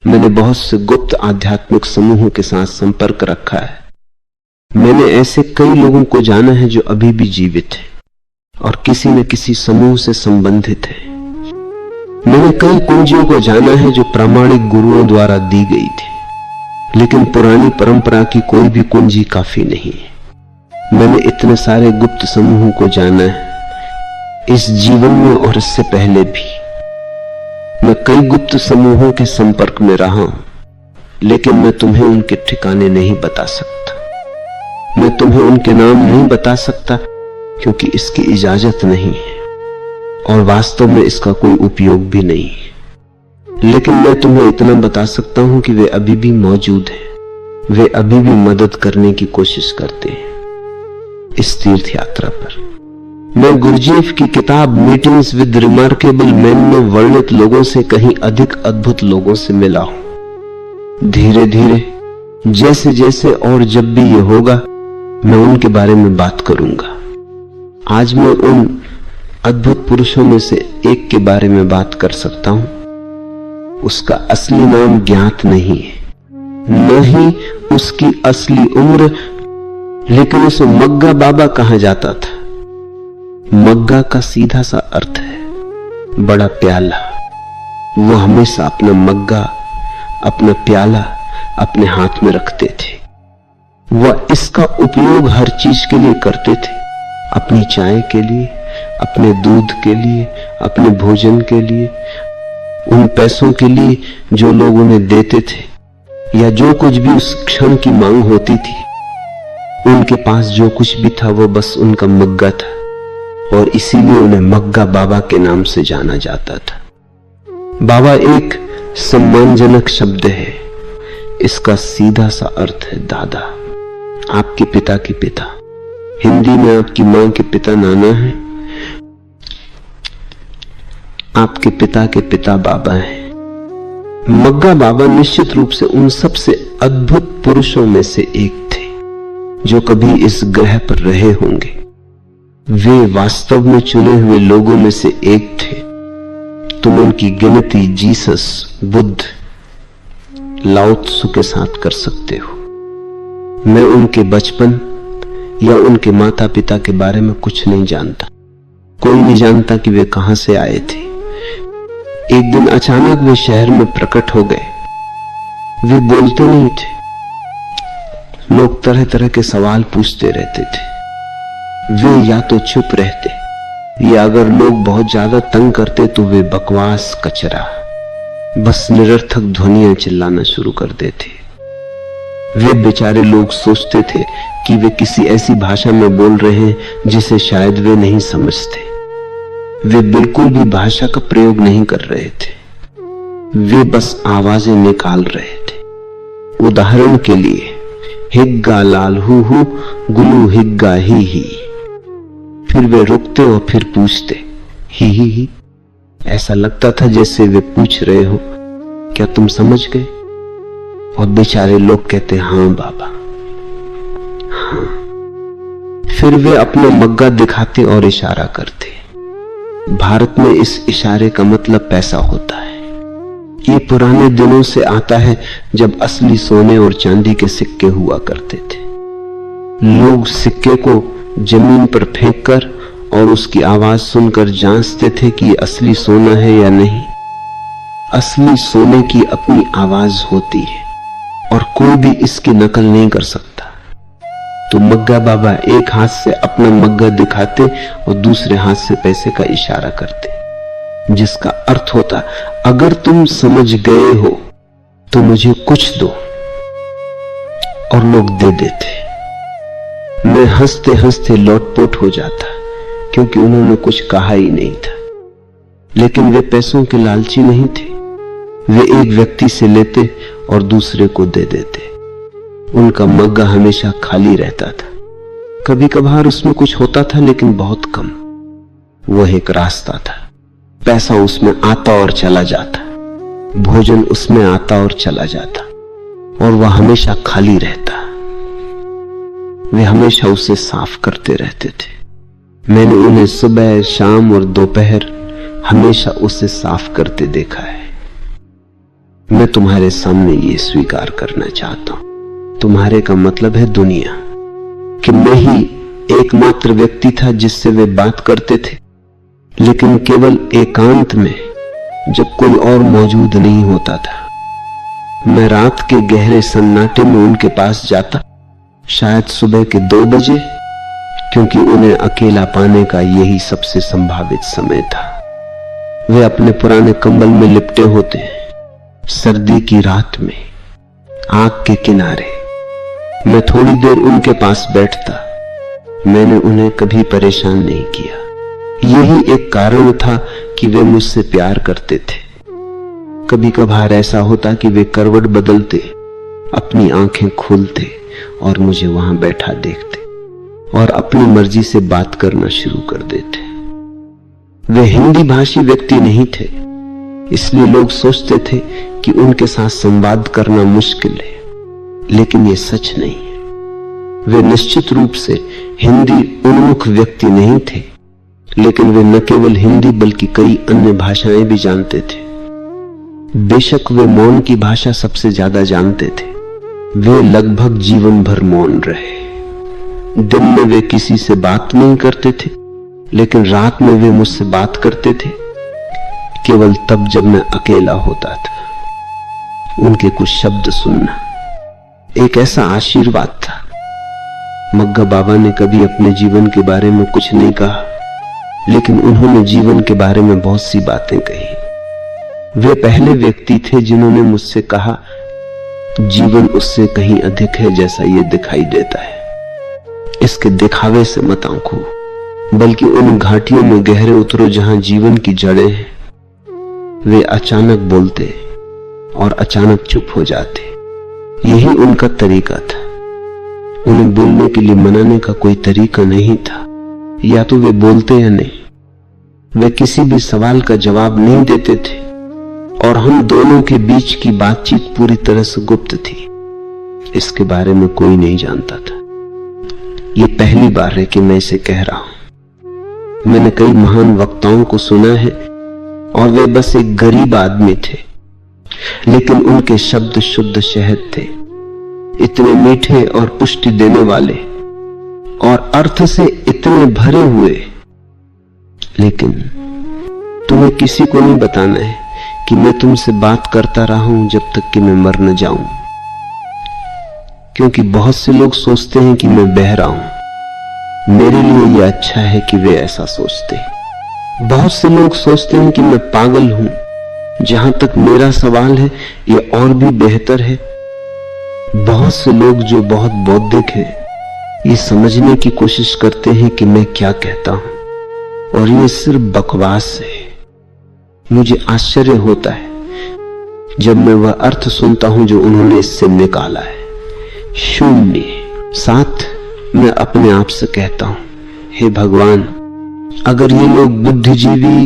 मैंने बहुत से गुप्त आध्यात्मिक समूहों के साथ संपर्क रखा है। मैंने ऐसे कई लोगों को जाना है जो अभी भी जीवित हैं और किसी न किसी समूह से संबंधित हैं। मैंने कई कुंजियों को जाना है जो प्रामाणिक गुरुओं द्वारा दी गई थी, लेकिन पुरानी परंपरा की कोई भी कुंजी काफी नहीं है। मैंने इतने सारे गुप्त समूहों को जाना है इस जीवन में और इससे पहले भी। मैं कई गुप्त समूहों के संपर्क में रहा हूं, लेकिन मैं तुम्हें उनके ठिकाने नहीं बता सकता। मैं तुम्हें उनके नाम नहीं बता सकता क्योंकि इसकी इजाजत नहीं है और वास्तव में इसका कोई उपयोग भी नहीं है। लेकिन मैं तुम्हें इतना बता सकता हूं कि वे अभी भी मौजूद हैं। वे अभी भी मदद करने की कोशिश करते हैं इस तीर्थ यात्रा पर। मैं गुरजेफ की किताब मीटिंग्स विद रिमार्केबल मैन में वर्णित लोगों से कहीं अधिक अद्भुत लोगों से मिला हूं। धीरे धीरे जैसे जैसे और जब भी ये होगा मैं उनके बारे में बात करूंगा। आज मैं उन अद्भुत पुरुषों में से एक के बारे में बात कर सकता हूं। उसका असली नाम ज्ञात नहीं है, न ही उसकी असली उम्र, लेकिन उसे मग्गा बाबा कहा जाता था। मग्गा का सीधा सा अर्थ है बड़ा प्याला। वो हमेशा अपना मग्गा, अपना प्याला अपने हाथ में रखते थे। वह इसका उपयोग हर चीज के लिए करते थे, अपनी चाय के लिए, अपने दूध के लिए, अपने भोजन के लिए, उन पैसों के लिए जो लोग उन्हें देते थे, या जो कुछ भी उस क्षण की मांग होती थी। उनके पास जो कुछ भी था वो बस उनका मग्गा था और इसीलिए उन्हें मग्गा बाबा के नाम से जाना जाता था। बाबा एक सम्मानजनक शब्द है। इसका सीधा सा अर्थ है दादा, आपके पिता के पिता। हिंदी में आपकी मां के पिता नाना है, आपके पिता के पिता बाबा हैं। मग्गा बाबा निश्चित रूप से उन सबसे अद्भुत पुरुषों में से एक थे जो कभी इस ग्रह पर रहे होंगे। वे वास्तव में चुने हुए लोगों में से एक थे। तुम उनकी गिनती जीसस, बुद्ध, लाओ त्सु के साथ कर सकते हो। मैं उनके बचपन या उनके माता पिता के बारे में कुछ नहीं जानता। कोई नहीं जानता कि वे कहां से आए थे। एक दिन अचानक वे शहर में प्रकट हो गए। वे बोलते नहीं थे। लोग तरह तरह के सवाल पूछते रहते थे। वे या तो चुप रहते, या अगर लोग बहुत ज्यादा तंग करते तो वे बकवास, कचरा, बस निरर्थक ध्वनियां चिल्लाना शुरू कर देते। वे बेचारे लोग सोचते थे कि वे किसी ऐसी भाषा में बोल रहे हैं जिसे शायद वे नहीं समझते। वे बिल्कुल भी भाषा का प्रयोग नहीं कर रहे थे, वे बस आवाजें निकाल रहे थे। उदाहरण के लिए, हिग्गा लाल हु गुलू हिग्गा ही। फिर वे रुकते और फिर पूछते ही। ऐसा लगता था जैसे वे पूछ रहे हो, क्या तुम समझ गए? और बेचारे लोग कहते हां बाबा, हां। फिर वे अपना मग्गा दिखाते और इशारा करते। भारत में इस इशारे का मतलब पैसा होता है। ये पुराने दिनों से आता है जब असली सोने और चांदी के सिक्के हुआ करते थे। लोग सिक्के को जमीन पर फेंककर और उसकी आवाज सुनकर जांचते थे कि ये असली सोना है या नहीं। असली सोने की अपनी आवाज होती है और कोई भी इसकी नकल नहीं कर सकता। तो मग्गा बाबा एक हाथ से अपना मग्गा दिखाते और दूसरे हाथ से पैसे का इशारा करते, जिसका अर्थ होता, अगर तुम समझ गए हो तो मुझे कुछ दो, और लोग दे देते। मैं हंसते हंसते लोटपोट हो जाता क्योंकि उन्होंने कुछ कहा ही नहीं था। लेकिन वे पैसों के लालची नहीं थे। वे एक व्यक्ति से लेते और दूसरे को दे देते। उनका मग्गा हमेशा खाली रहता था। कभी कभार उसमें कुछ होता था, लेकिन बहुत कम। वह एक रास्ता था। पैसा उसमें आता और चला जाता, भोजन उसमें आता और चला जाता, और वह हमेशा खाली रहता। वे हमेशा उसे साफ करते रहते थे। मैंने उन्हें सुबह, शाम और दोपहर हमेशा उसे साफ करते देखा है। मैं तुम्हारे सामने ये स्वीकार करना चाहता हूं, तुम्हारे का मतलब है दुनिया, कि मैं ही एकमात्र व्यक्ति था जिससे वे बात करते थे, लेकिन केवल एकांत में, जब कोई और मौजूद नहीं होता था। मैं रात के गहरे सन्नाटे में उनके पास जाता, शायद सुबह के 2 बजे, क्योंकि उन्हें अकेला पाने का यही सबसे संभावित समय था। वे अपने पुराने कंबल में लिपटे होते, सर्दी की रात में, आग के किनारे। मैं थोड़ी देर उनके पास बैठता। मैंने उन्हें कभी परेशान नहीं किया। यही एक कारण था कि वे मुझसे प्यार करते थे। कभी कभार ऐसा होता कि वे करवट बदलते, अपनी आंखें खोलते और मुझे वहां बैठा देखते और अपनी मर्जी से बात करना शुरू कर देते। वे हिंदी भाषी व्यक्ति नहीं थे, इसलिए लोग सोचते थे कि उनके साथ संवाद करना मुश्किल है, लेकिन ये सच नहीं है। वे निश्चित रूप से हिंदी उन्मुख व्यक्ति नहीं थे, लेकिन वे न केवल हिंदी बल्कि कई अन्य भाषाएं भी जानते थे। बेशक वे मौन की भाषा सबसे ज्यादा जानते थे। वे लगभग जीवन भर मौन रहे। दिन में वे किसी से बात नहीं करते थे, लेकिन रात में वे मुझसे बात करते थे, केवल तब जब मैं अकेला होता था। उनके कुछ शब्द सुनना एक ऐसा आशीर्वाद था। मग्गा बाबा ने कभी अपने जीवन के बारे में कुछ नहीं कहा, लेकिन उन्होंने जीवन के बारे में बहुत सी बातें कही। वे पहले व्यक्ति थे जिन्होंने मुझसे कहा, जीवन उससे कहीं अधिक है जैसा ये दिखाई देता है। इसके दिखावे से मत आंखो, बल्कि उन घाटियों में गहरे उतरो जहां जीवन की जड़ें हैं। वे अचानक बोलते और अचानक चुप हो जाते। यही उनका तरीका था। उन्हें बोलने के लिए मनाने का कोई तरीका नहीं था। या तो वे बोलते या नहीं। वे किसी भी सवाल का जवाब नहीं देते थे और हम दोनों के बीच की बातचीत पूरी तरह से गुप्त थी। इसके बारे में कोई नहीं जानता था। ये पहली बार है कि मैं इसे कह रहा हूं। मैंने कई महान वक्ताओं को सुना है और वे बस एक गरीब आदमी थे, लेकिन उनके शब्द शुद्ध शहद थे, इतने मीठे और पुष्टि देने वाले और अर्थ से इतने भरे हुए। लेकिन तुम्हें किसी को नहीं बताना है कि मैं तुमसे बात करता रहा हूं जब तक कि मैं मर न जाऊं, क्योंकि बहुत से लोग सोचते हैं कि मैं बह रहा हूं। मेरे लिए यह अच्छा है कि वे ऐसा सोचते हैं। बहुत से लोग सोचते हैं कि मैं पागल हूं। जहां तक मेरा सवाल है, यह और भी बेहतर है। बहुत से लोग जो बहुत बौद्धिक हैं, ये समझने की कोशिश करते हैं कि मैं क्या कहता हूं, और ये सिर्फ बकवास है। मुझे आश्चर्य होता है जब मैं वह अर्थ सुनता हूं जो उन्होंने इससे निकाला है। शून्य। साथ मैं अपने आप से कहता हूं, हे भगवान, अगर ये लोग बुद्धिजीवी,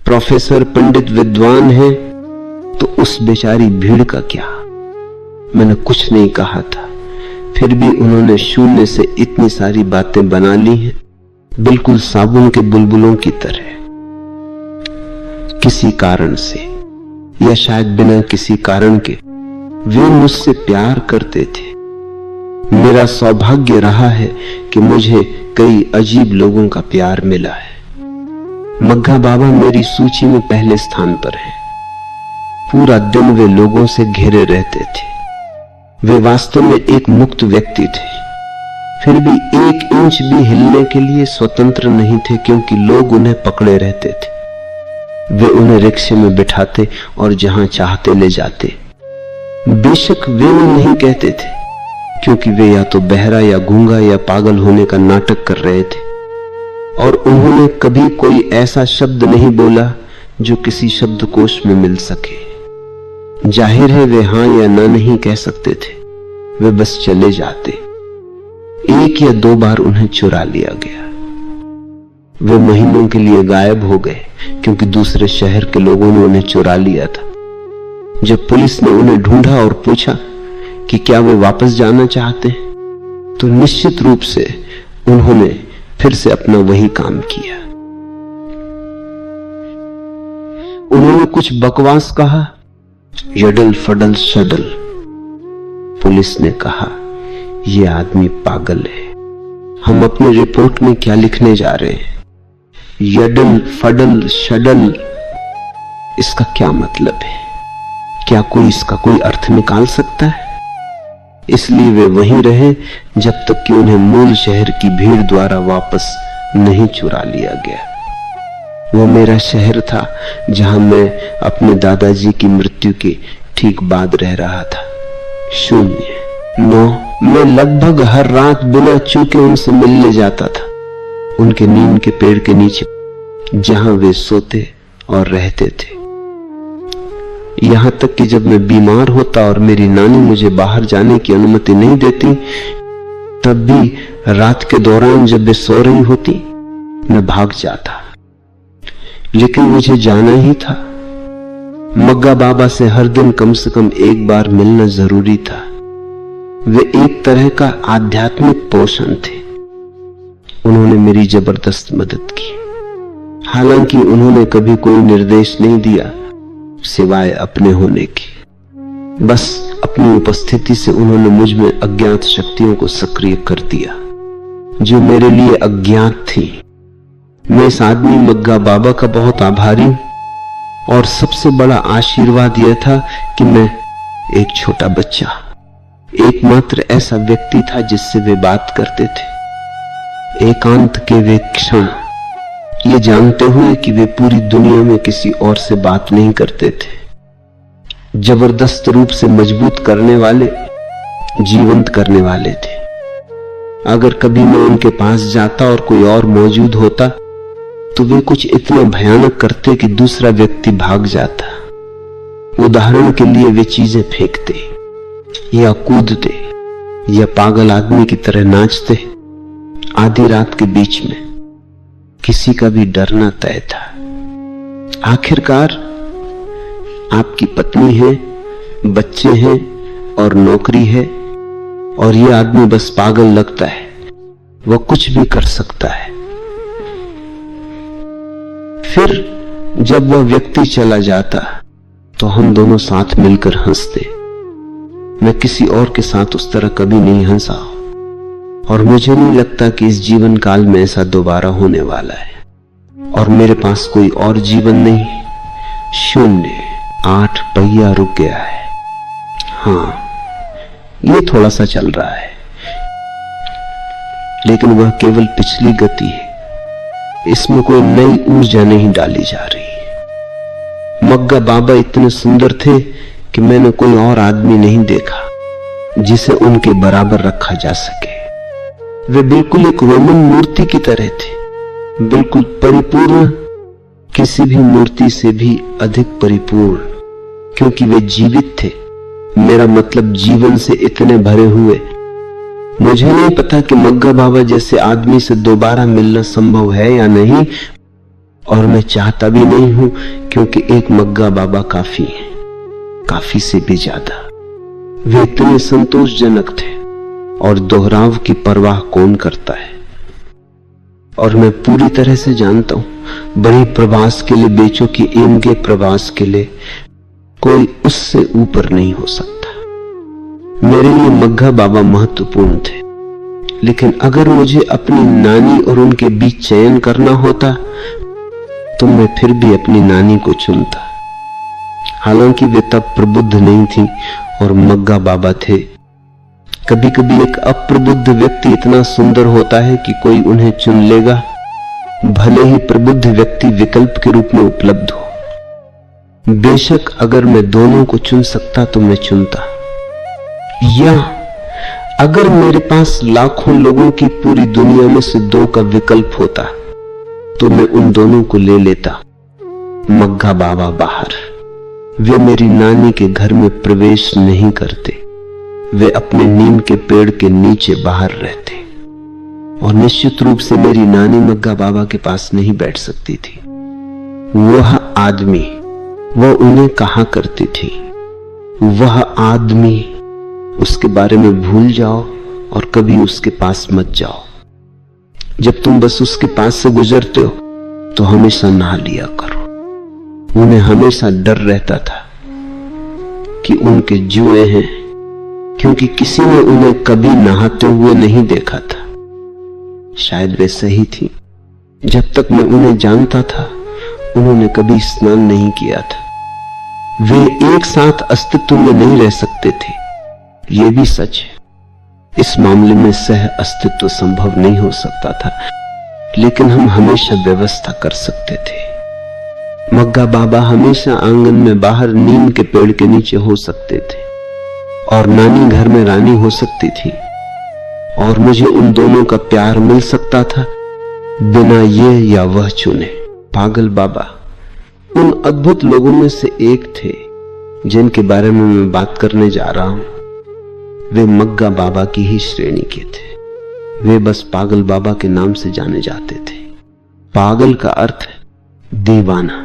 प्रोफेसर, पंडित, विद्वान हैं, तो उस बेचारी भीड़ का क्या। मैंने कुछ नहीं कहा था, फिर भी उन्होंने शून्य से इतनी सारी बातें बना ली हैं, बिल्कुल साबुन के बुलबुलों की तरह। किसी कारण से, या शायद बिना किसी कारण के, वे मुझसे प्यार करते थे। मेरा सौभाग्य रहा है कि मुझे कई अजीब लोगों का प्यार मिला है। मग्गा बाबा मेरी सूची में पहले स्थान पर हैं। पूरा दिन वे लोगों से घिरे रहते थे। वे वास्तव में एक मुक्त व्यक्ति थे, फिर भी 1 इंच भी हिलने के लिए स्वतंत्र नहीं थे, क्योंकि लोग उन्हें पकड़े रहते थे। वे उन्हें रिक्शे में बिठाते और जहां चाहते ले जाते। बेशक वे नहीं कहते थे, क्योंकि वे या तो बहरा या गूंगा या पागल होने का नाटक कर रहे थे, और उन्होंने कभी कोई ऐसा शब्द नहीं बोला जो किसी शब्दकोश में मिल सके। जाहिर है वे हां या ना नहीं कह सकते थे, वे बस चले जाते। 1 या 2 बार उन्हें चुरा लिया गया। वे महीनों के लिए गायब हो गए, क्योंकि दूसरे शहर के लोगों ने उन्हें चुरा लिया था। जब पुलिस ने उन्हें ढूंढा और पूछा कि क्या वे वापस जाना चाहते हैं, तो निश्चित रूप से उन्होंने फिर से अपना वही काम किया। उन्होंने कुछ बकवास कहा, यडल फडल शडल। पुलिस ने कहा, यह आदमी पागल है। हम अपनी रिपोर्ट में क्या लिखने जा रहे हैं? यडल फडल शडल, इसका क्या मतलब है? क्या कोई इसका कोई अर्थ निकाल सकता है? इसलिए वे वहीं रहे जब तक कि उन्हें मूल शहर की भीड़ द्वारा वापस नहीं चुरा लिया गया। वो मेरा शहर था जहां मैं अपने दादाजी की मृत्यु के ठीक बाद रह रहा था। 0-9। मैं लगभग हर रात बिना चूके उनसे मिलने जाता था, उनके नीम के पेड़ के नीचे, जहां वे सोते और रहते थे। यहां तक कि जब मैं बीमार होता और मेरी नानी मुझे बाहर जाने की अनुमति नहीं देती, तब भी रात के दौरान जब वे सो रही होती, मैं भाग जाता। लेकिन मुझे जाना ही था। मग्गा बाबा से हर दिन कम से कम एक बार मिलना जरूरी था। वे एक तरह का आध्यात्मिक पोषण थे। उन्होंने मेरी जबरदस्त मदद की। हालांकि उन्होंने कभी कोई निर्देश नहीं दिया सिवाय अपने होने की। बस अपनी उपस्थिति से उन्होंने मुझ में अज्ञात शक्तियों को सक्रिय कर दिया जो मेरे लिए अज्ञात थी। मैं इस आदमी मग्गा बाबा का बहुत आभारी हूं। और सबसे बड़ा आशीर्वाद यह था कि मैं एक छोटा बच्चा, एकमात्र ऐसा व्यक्ति था जिससे वे बात करते थे। एकांत के वे क्षण, ये जानते हुए कि वे पूरी दुनिया में किसी और से बात नहीं करते थे। जबरदस्त रूप से मजबूत करने वाले, जीवंत करने वाले थे। अगर कभी मैं उनके पास जाता और कोई और मौजूद होता तो वे कुछ इतना भयानक करते कि दूसरा व्यक्ति भाग जाता। उदाहरण के लिए वे चीजें फेंकते या कूदते या पागल आदमी की तरह नाचते। आधी रात के बीच में किसी का भी डरना तय था। आखिरकार आपकी पत्नी है, बच्चे हैं और नौकरी है, और यह आदमी बस पागल लगता है। वह कुछ भी कर सकता है। फिर जब वह व्यक्ति चला जाता तो हम दोनों साथ मिलकर हंसते। मैं किसी और के साथ उस तरह कभी नहीं हंसा और मुझे नहीं लगता कि इस जीवन काल में ऐसा दोबारा होने वाला है। और मेरे पास कोई और जीवन नहीं। 0-8 पहिया रुक गया है। हाँ, ये थोड़ा सा चल रहा है, लेकिन वह केवल पिछली गति है। इसमें कोई नई ऊर्जा नहीं डाली जा रही। मग्गा बाबा इतने सुंदर थे कि मैंने कोई और आदमी नहीं देखा जिसे उनके बराबर रखा जा सके। वे बिल्कुल एक रोमन मूर्ति की तरह थे, बिल्कुल परिपूर्ण, किसी भी मूर्ति से भी अधिक परिपूर्ण, क्योंकि वे जीवित थे। मेरा मतलब जीवन से इतने भरे हुए। मुझे नहीं पता कि मग्गा बाबा जैसे आदमी से दोबारा मिलना संभव है या नहीं, और मैं चाहता भी नहीं हूं, क्योंकि एक मग्गा बाबा काफी है, काफी से भी ज्यादा। वे इतने संतोषजनक थे और दोहराव की परवाह कौन करता है। और मैं पूरी तरह से जानता हूं, बड़े प्रवास के लिए, बेचों की एम के प्रवास के लिए कोई उससे ऊपर नहीं हो सकता। मेरे लिए मग्गा बाबा महत्वपूर्ण थे, लेकिन अगर मुझे अपनी नानी और उनके बीच चयन करना होता तो मैं फिर भी अपनी नानी को चुनता। हालांकि वे तब प्रबुद्ध नहीं थी और मग्गा बाबा थे। कभी कभी एक अप्रबुद्ध व्यक्ति इतना सुंदर होता है कि कोई उन्हें चुन लेगा, भले ही प्रबुद्ध व्यक्ति विकल्प के रूप में उपलब्ध हो। बेशक अगर मैं दोनों को चुन सकता तो मैं चुनता, या अगर मेरे पास लाखों लोगों की पूरी दुनिया में से 2 का विकल्प होता तो मैं उन दोनों को ले लेता। मग्गा बाबा बाहर, वे मेरी नानी के घर में प्रवेश नहीं करते। वे अपने नीम के पेड़ के नीचे बाहर रहते, और निश्चित रूप से मेरी नानी मग्गा बाबा के पास नहीं बैठ सकती थी। वह आदमी, वह उन्हें कहा करती थी, वह आदमी, उसके बारे में भूल जाओ और कभी उसके पास मत जाओ। जब तुम बस उसके पास से गुजरते हो तो हमेशा नहा लिया करो। उन्हें हमेशा डर रहता था कि उनके जुए हैं, क्योंकि किसी ने उन्हें कभी नहाते हुए नहीं देखा था। शायद वे सही थी। जब तक मैं उन्हें जानता था उन्होंने कभी स्नान नहीं किया था। वे एक साथ अस्तित्व में नहीं रह सकते थे, ये भी सच है। इस मामले में सह अस्तित्व संभव नहीं हो सकता था, लेकिन हम हमेशा व्यवस्था कर सकते थे। मग्गा बाबा हमेशा आंगन में बाहर नीम के पेड़ के नीचे हो सकते थे और नानी घर में रानी हो सकती थी, और मुझे उन दोनों का प्यार मिल सकता था बिना ये या वह चुने। पागल बाबा उन अद्भुत लोगों में से एक थे जिनके बारे में मैं बात करने जा रहा हूं। वे मग्गा बाबा की ही श्रेणी के थे। वे बस पागल बाबा के नाम से जाने जाते थे। पागल का अर्थ है दीवाना।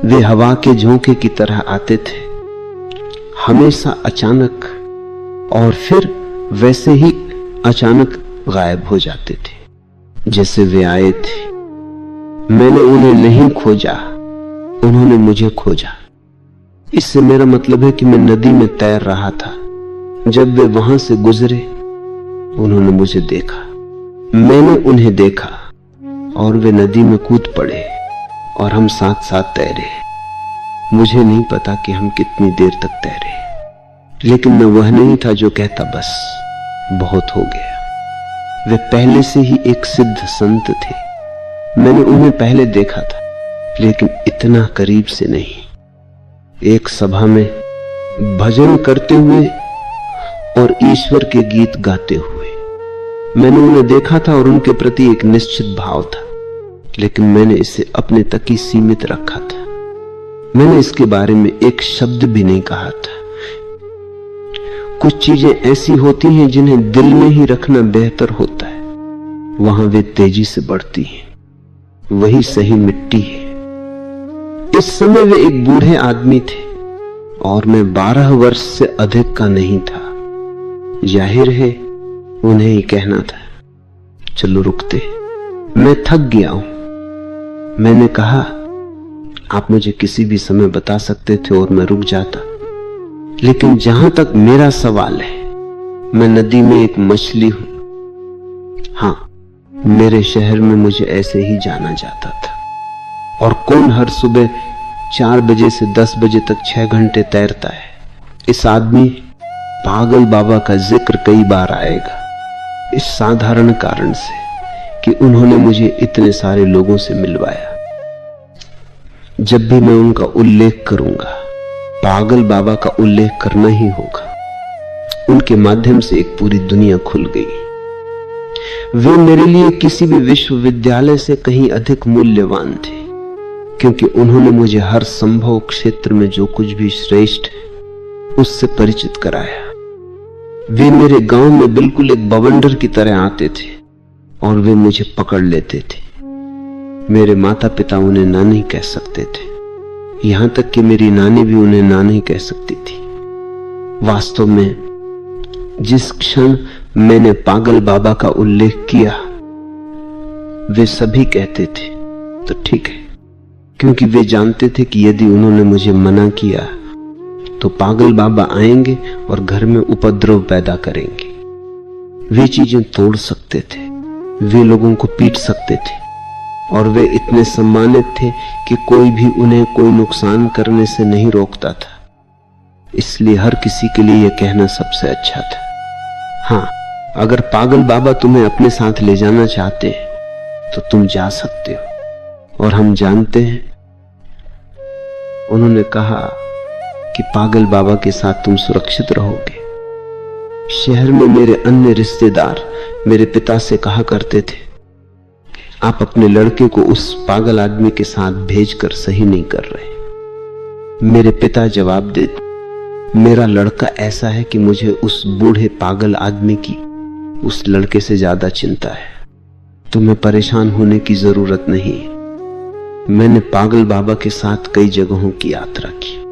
वे हवा के झोंके की तरह आते थे, हमेशा अचानक, और फिर वैसे ही अचानक गायब हो जाते थे जैसे वे आए थे। मैंने उन्हें नहीं खोजा, उन्होंने मुझे खोजा। इससे मेरा मतलब है कि मैं नदी में तैर रहा था। जब वे वहां से गुजरे उन्होंने मुझे देखा, मैंने उन्हें देखा, और वे नदी में कूद पड़े और हम साथ साथ तैरे। मुझे नहीं पता कि हम कितनी देर तक तैरे, लेकिन मैं वह नहीं था जो कहता बस बहुत हो गया। वे पहले से ही एक सिद्ध संत थे। मैंने उन्हें पहले देखा था, लेकिन इतना करीब से नहीं। एक सभा में भजन करते हुए और ईश्वर के गीत गाते हुए मैंने उन्हें देखा था, और उनके प्रति एक निश्चित भाव था, लेकिन मैंने इसे अपने तक ही सीमित रखा था। मैंने इसके बारे में एक शब्द भी नहीं कहा था। कुछ चीजें ऐसी होती हैं जिन्हें दिल में ही रखना बेहतर होता है, वहां वे तेजी से बढ़ती हैं। वही सही मिट्टी है। इस समय वे एक बूढ़े आदमी थे और मैं 12 वर्ष से अधिक का नहीं था। जाहिर है उन्हें ही कहना था चलो रुकते, मैं थक गया हूं। मैंने कहा आप मुझे किसी भी समय बता सकते थे और मैं रुक जाता, लेकिन जहां तक मेरा सवाल है, मैं नदी में एक मछली हूं। हां, मेरे शहर में मुझे ऐसे ही जाना जाता था, और कौन हर सुबह 4 बजे से 10 बजे तक 6 घंटे तैरता है। इस आदमी पागल बाबा का जिक्र कई बार आएगा, इस साधारण कारण से कि उन्होंने मुझे इतने सारे लोगों से मिलवाया। जब भी मैं उनका उल्लेख करूंगा, पागल बाबा का उल्लेख करना ही होगा। उनके माध्यम से एक पूरी दुनिया खुल गई। वे मेरे लिए किसी भी विश्वविद्यालय से कहीं अधिक मूल्यवान थे, क्योंकि उन्होंने मुझे हर संभव क्षेत्र में जो कुछ भी श्रेष्ठ है उससे परिचित कराया। वे मेरे गांव में बिल्कुल एक बवंडर की तरह आते थे और वे मुझे पकड़ लेते थे। मेरे माता पिता उन्हें नानी कह सकते थे, यहां तक कि मेरी नानी भी उन्हें नानी कह सकती थी। वास्तव में जिस क्षण मैंने पागल बाबा का उल्लेख किया, वे सभी कहते थे तो ठीक है, क्योंकि वे जानते थे कि यदि उन्होंने मुझे मना किया तो पागल बाबा आएंगे और घर में उपद्रव पैदा करेंगे। वे चीजें तोड़ सकते थे, वे लोगों को पीट सकते थे, और वे इतने सम्मानित थे कि कोई भी उन्हें कोई नुकसान करने से नहीं रोकता था। इसलिए हर किसी के लिए यह कहना सबसे अच्छा था। हाँ, अगर पागल बाबा तुम्हें अपने साथ ले जाना चाहते हैं तो तुम जा सकते हो। और हम जानते हैं, उन्होंने कहा कि पागल बाबा के साथ तुम सुरक्षित रहोगे। शहर में मेरे अन्य रिश्तेदार मेरे पिता से कहा करते थे, आप अपने लड़के को उस पागल आदमी के साथ भेजकर सही नहीं कर रहे। मेरे पिता जवाब देते, मेरा लड़का ऐसा है कि मुझे उस बूढ़े पागल आदमी की उस लड़के से ज्यादा चिंता है। तुम्हें परेशान होने की जरूरत नहीं। मैंने पागल बाबा के साथ कई जगहों की यात्रा की।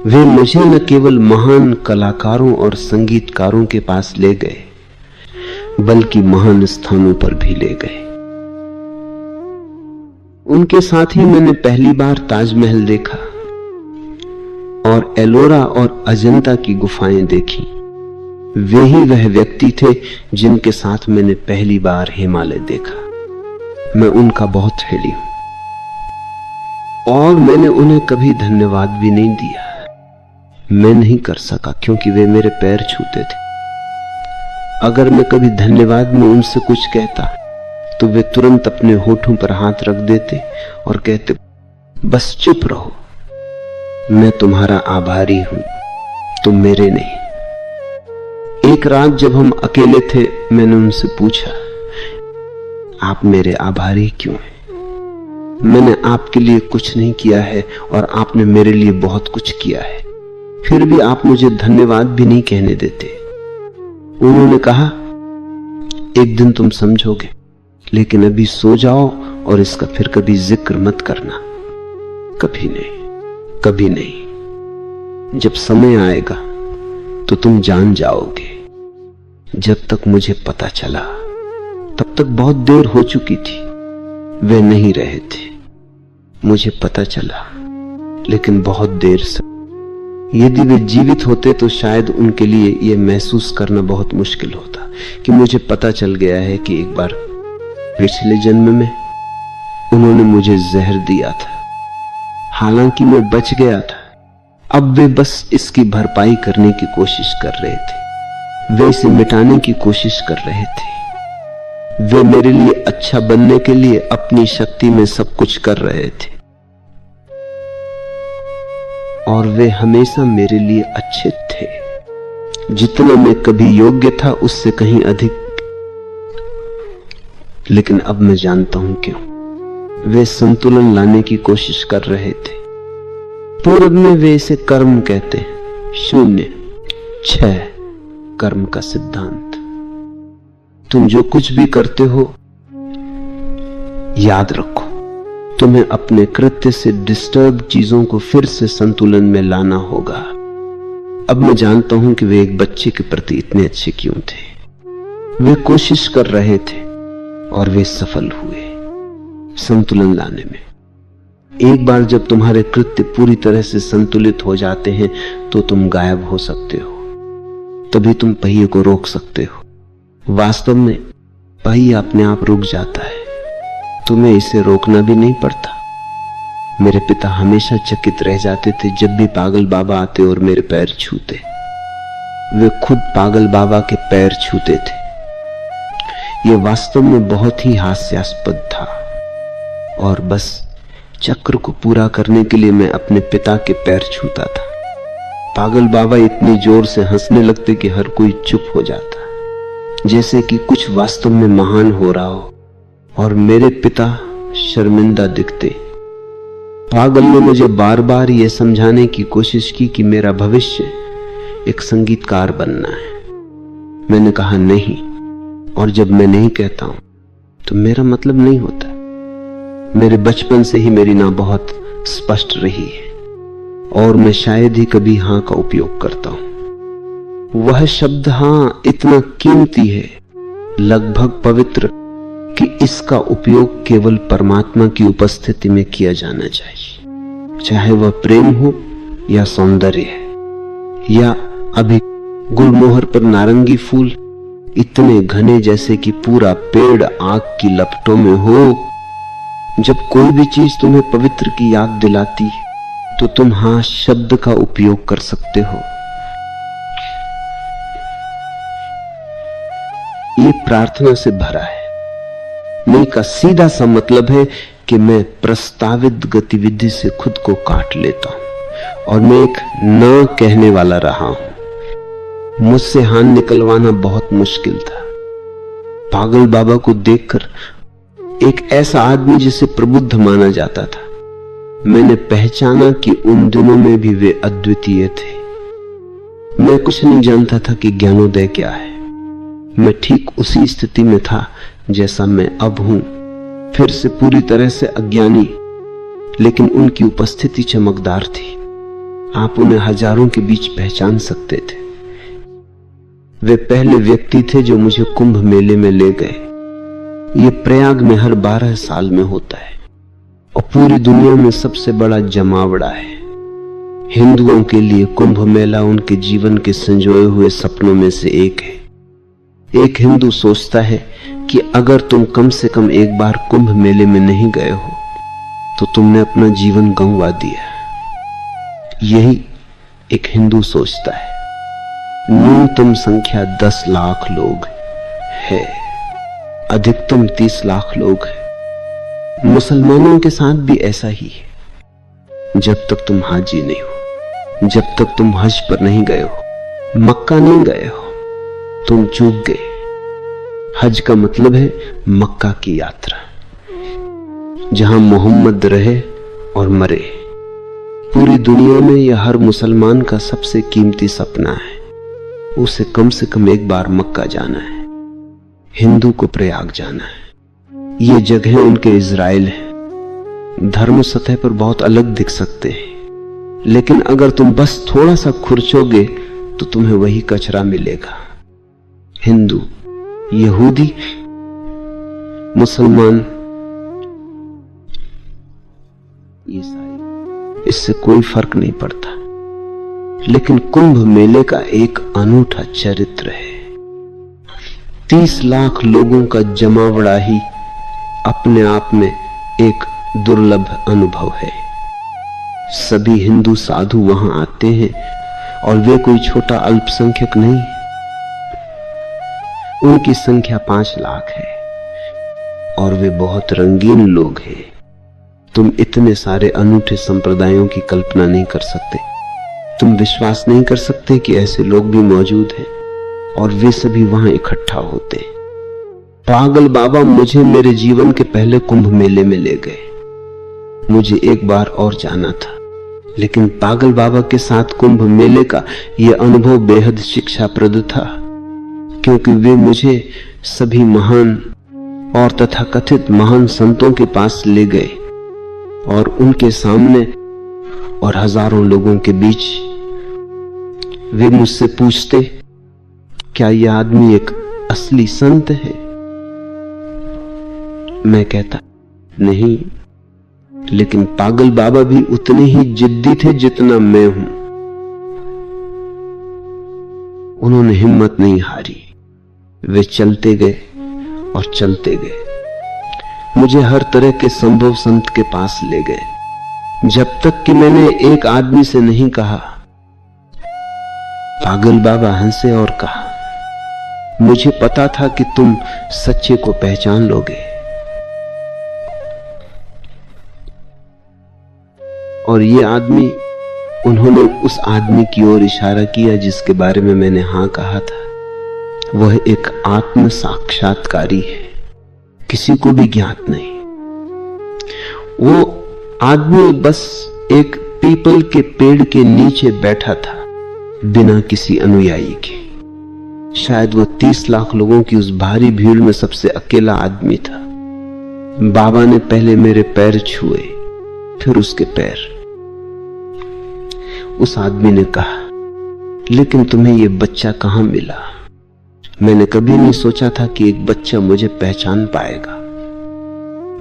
वे मुझे न केवल महान कलाकारों और संगीतकारों के पास ले गए, बल्कि महान स्थानों पर भी ले गए। उनके साथ ही मैंने पहली बार ताजमहल देखा और एलोरा और अजंता की गुफाएं देखी। वे ही वह व्यक्ति थे जिनके साथ मैंने पहली बार हिमालय देखा। मैं उनका बहुत ऋणी हूं और मैंने उन्हें कभी धन्यवाद भी नहीं दिया। मैं नहीं कर सका क्योंकि वे मेरे पैर छूते थे। अगर मैं कभी धन्यवाद में उनसे कुछ कहता तो वे तुरंत अपने होठों पर हाथ रख देते और कहते, बस चुप रहो, मैं तुम्हारा आभारी हूं, तुम मेरे नहीं। एक रात जब हम अकेले थे, मैंने उनसे पूछा, आप मेरे आभारी क्यों हैं? मैंने आपके लिए कुछ नहीं किया है और आपने मेरे लिए बहुत कुछ किया है, फिर भी आप मुझे धन्यवाद भी नहीं कहने देते। उन्होंने कहा, एक दिन तुम समझोगे, लेकिन अभी सो जाओ और इसका फिर कभी जिक्र मत करना। कभी नहीं, कभी नहीं। जब समय आएगा तो तुम जान जाओगे। जब तक मुझे पता चला तब तक बहुत देर हो चुकी थी। वे नहीं रहे थे। मुझे पता चला, लेकिन बहुत देर से। यदि वे जीवित होते तो शायद उनके लिए यह महसूस करना बहुत मुश्किल होता कि मुझे पता चल गया है कि एक बार पिछले जन्म में उन्होंने मुझे जहर दिया था। हालांकि मैं बच गया था। अब वे बस इसकी भरपाई करने की कोशिश कर रहे थे। वे इसे मिटाने की कोशिश कर रहे थे। वे मेरे लिए अच्छा बनने के लिए अपनी शक्ति में सब कुछ कर रहे थे और वे हमेशा मेरे लिए अच्छे थे। जितना मैं कभी योग्य था उससे कहीं अधिक। लेकिन अब मैं जानता हूं क्यों। वे संतुलन लाने की कोशिश कर रहे थे। पूर्व में वे इसे कर्म कहते हैं, शून्य, क्षय, कर्म का सिद्धांत। तुम जो कुछ भी करते हो, याद रखो, तुम्हें अपने कृत्य से डिस्टर्ब चीजों को फिर से संतुलन में लाना होगा। अब मैं जानता हूं कि वे एक बच्चे के प्रति इतने अच्छे क्यों थे। वे कोशिश कर रहे थे और वे सफल हुए संतुलन लाने में। एक बार जब तुम्हारे कृत्य पूरी तरह से संतुलित हो जाते हैं तो तुम गायब हो सकते हो। तभी तुम पहिए को रोक सकते हो। वास्तव में पहिया अपने आप रुक जाता है, तुम्हें इसे रोकना भी नहीं पड़ता। मेरे पिता हमेशा चकित रह जाते थे जब भी पागल बाबा आते और मेरे पैर छूते। वे खुद पागल बाबा के पैर छूते थे। यह वास्तव में बहुत ही हास्यास्पद था और बस चक्र को पूरा करने के लिए मैं अपने पिता के पैर छूता था। पागल बाबा इतनी जोर से हंसने लगते कि हर कोई चुप हो जाता, जैसे कि कुछ वास्तव में महान हो रहा हो, और मेरे पिता शर्मिंदा दिखते। पागल ने मुझे बार बार यह समझाने की कोशिश की कि मेरा भविष्य एक संगीतकार बनना है। मैंने कहा नहीं, और जब मैं नहीं कहता हूं तो मेरा मतलब नहीं होता। मेरे बचपन से ही मेरी ना बहुत स्पष्ट रही है और मैं शायद ही कभी हां का उपयोग करता हूं। वह शब्द हां इतना कीमती है, लगभग पवित्र, कि इसका उपयोग केवल परमात्मा की उपस्थिति में किया जाना चाहिए। चाहे वह प्रेम हो या सौंदर्य या अभी गुलमोहर पर नारंगी फूल इतने घने जैसे कि पूरा पेड़ आग की लपटों में हो। जब कोई भी चीज तुम्हें पवित्र की याद दिलाती तो तुम हां शब्द का उपयोग कर सकते हो। ये प्रार्थना से भरा है। नहीं का सीधा सा मतलब है कि मैं प्रस्तावित गतिविधि से खुद को काट लेता हूं और मैं एक न कहने वाला रहा हूं। मुझसे हाथ निकलवाना बहुत मुश्किल था। पागल बाबा को देखकर एक ऐसा आदमी जिसे प्रबुद्ध माना जाता था, मैंने पहचाना कि उन दिनों में भी वे अद्वितीय थे। मैं कुछ नहीं जानता था कि ज्ञानोदय क्या है। मैं ठीक उसी स्थिति में था जैसा मैं अब हूं, फिर से पूरी तरह से अज्ञानी, लेकिन उनकी उपस्थिति चमकदार थी। आप उन्हें हजारों के बीच पहचान सकते थे। वे पहले व्यक्ति थे जो मुझे कुंभ मेले में ले गए। ये प्रयाग में हर 12 साल में होता है और पूरी दुनिया में सबसे बड़ा जमावड़ा है। हिंदुओं के लिए कुंभ मेला उनके जीवन के संजोए हुए सपनों में से एक है। एक हिंदू सोचता है कि अगर तुम कम से कम एक बार कुंभ मेले में नहीं गए हो तो तुमने अपना जीवन गंवा दिया। यही एक हिंदू सोचता है। न्यूनतम संख्या 10 लाख लोग है, अधिकतम 30 लाख लोग हैं। मुसलमानों के साथ भी ऐसा ही है। जब तक तुम हाजी नहीं हो, जब तक तुम हज पर नहीं गए हो, मक्का नहीं गए हो, तुम चूक गए। हज का मतलब है मक्का की यात्रा, जहां मोहम्मद रहे और मरे। पूरी दुनिया में यह हर मुसलमान का सबसे कीमती सपना है। उसे कम से कम एक बार मक्का जाना है, हिंदू को प्रयाग जाना है। ये जगह उनके इजराइल है। धर्म सतह पर बहुत अलग दिख सकते हैं, लेकिन अगर तुम बस थोड़ा सा खुरचोगे तो तुम्हें वही कचरा मिलेगा। हिंदू, यहूदी, मुसलमान, ईसाई, इससे कोई फर्क नहीं पड़ता। लेकिन कुंभ मेले का एक अनूठा चरित्र है। 30 लाख लोगों का जमावड़ा ही अपने आप में एक दुर्लभ अनुभव है। सभी हिंदू साधु वहां आते हैं और वे कोई छोटा अल्पसंख्यक नहीं। उनकी संख्या 5 लाख है और वे बहुत रंगीन लोग हैं। तुम इतने सारे अनूठे संप्रदायों की कल्पना नहीं कर सकते। तुम विश्वास नहीं कर सकते कि ऐसे लोग भी मौजूद हैं और वे सभी वहां इकट्ठा होते। पागल बाबा मुझे मेरे जीवन के पहले कुंभ मेले में ले गए। मुझे एक बार और जाना था, लेकिन पागल बाबा के साथ कुंभ मेले का यह अनुभव बेहद शिक्षाप्रद था, क्योंकि वे मुझे सभी महान और तथाकथित महान संतों के पास ले गए और उनके सामने और हजारों लोगों के बीच वे मुझसे पूछते, क्या यह आदमी एक असली संत है? मैं कहता, नहीं, लेकिन पागल बाबा भी उतने ही जिद्दी थे जितना मैं हूं। उन्होंने हिम्मत नहीं हारी। वे चलते गए और चलते गए, मुझे हर तरह के संभव संत के पास ले गए, जब तक कि मैंने एक आदमी से नहीं कहा। पागल बाबा हंसे और कहा, मुझे पता था कि तुम सच्चे को पहचान लोगे। और ये आदमी, उन्होंने उस आदमी की ओर इशारा किया जिसके बारे में मैंने हां कहा था। वह एक आत्म साक्षात्कारी है, किसी को भी ज्ञात नहीं। वो आदमी बस एक पीपल के पेड़ के नीचे बैठा था, बिना किसी अनुयायी के। शायद वो 30 लाख लोगों की उस भारी भीड़ में सबसे अकेला आदमी था। बाबा ने पहले मेरे पैर छुए, फिर उसके पैर। उस आदमी ने कहा, लेकिन तुम्हें ये बच्चा कहां मिला? मैंने कभी नहीं सोचा था कि एक बच्चा मुझे पहचान पाएगा।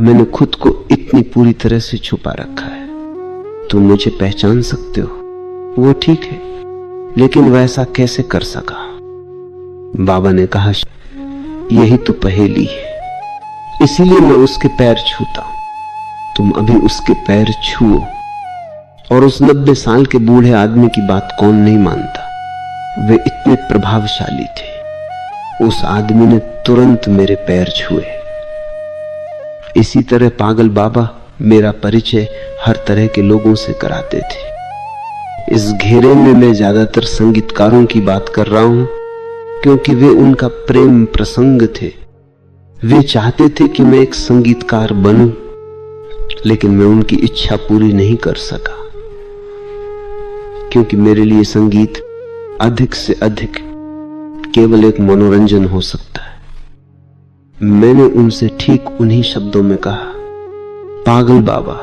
मैंने खुद को इतनी पूरी तरह से छुपा रखा है। तुम मुझे पहचान सकते हो, वो ठीक है, लेकिन वैसा कैसे कर सका? बाबा ने कहा, यही तो पहेली है, इसीलिए मैं उसके पैर छूता हूं। तुम अभी उसके पैर छुओ। और उस 90 साल के बूढ़े आदमी की बात कौन नहीं मानता? वे इतने प्रभावशाली थे। उस आदमी ने तुरंत मेरे पैर छुए। इसी तरह पागल बाबा मेरा परिचय हर तरह के लोगों से कराते थे। इस घेरे में मैं ज्यादातर संगीतकारों की बात कर रहा हूं, क्योंकि वे उनका प्रेम प्रसंग थे। वे चाहते थे कि मैं एक संगीतकार बनूं, लेकिन मैं उनकी इच्छा पूरी नहीं कर सका, क्योंकि मेरे लिए संगीत अधिक से अधिक केवल एक मनोरंजन हो सकता है। मैंने उनसे ठीक उन्हीं शब्दों में कहा, पागल बाबा,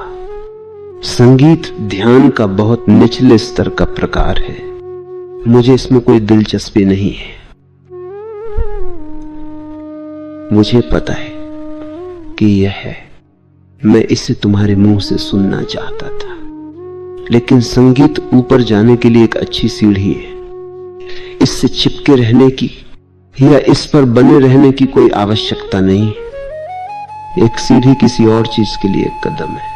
संगीत ध्यान का बहुत निचले स्तर का प्रकार है, मुझे इसमें कोई दिलचस्पी नहीं है। मुझे पता है कि यह है, मैं इसे तुम्हारे मुंह से सुनना चाहता था, लेकिन संगीत ऊपर जाने के लिए एक अच्छी सीढ़ी है। इससे चिपके रहने की या इस पर बने रहने की कोई आवश्यकता नहीं। एक सीढ़ी किसी और चीज के लिए एक कदम है।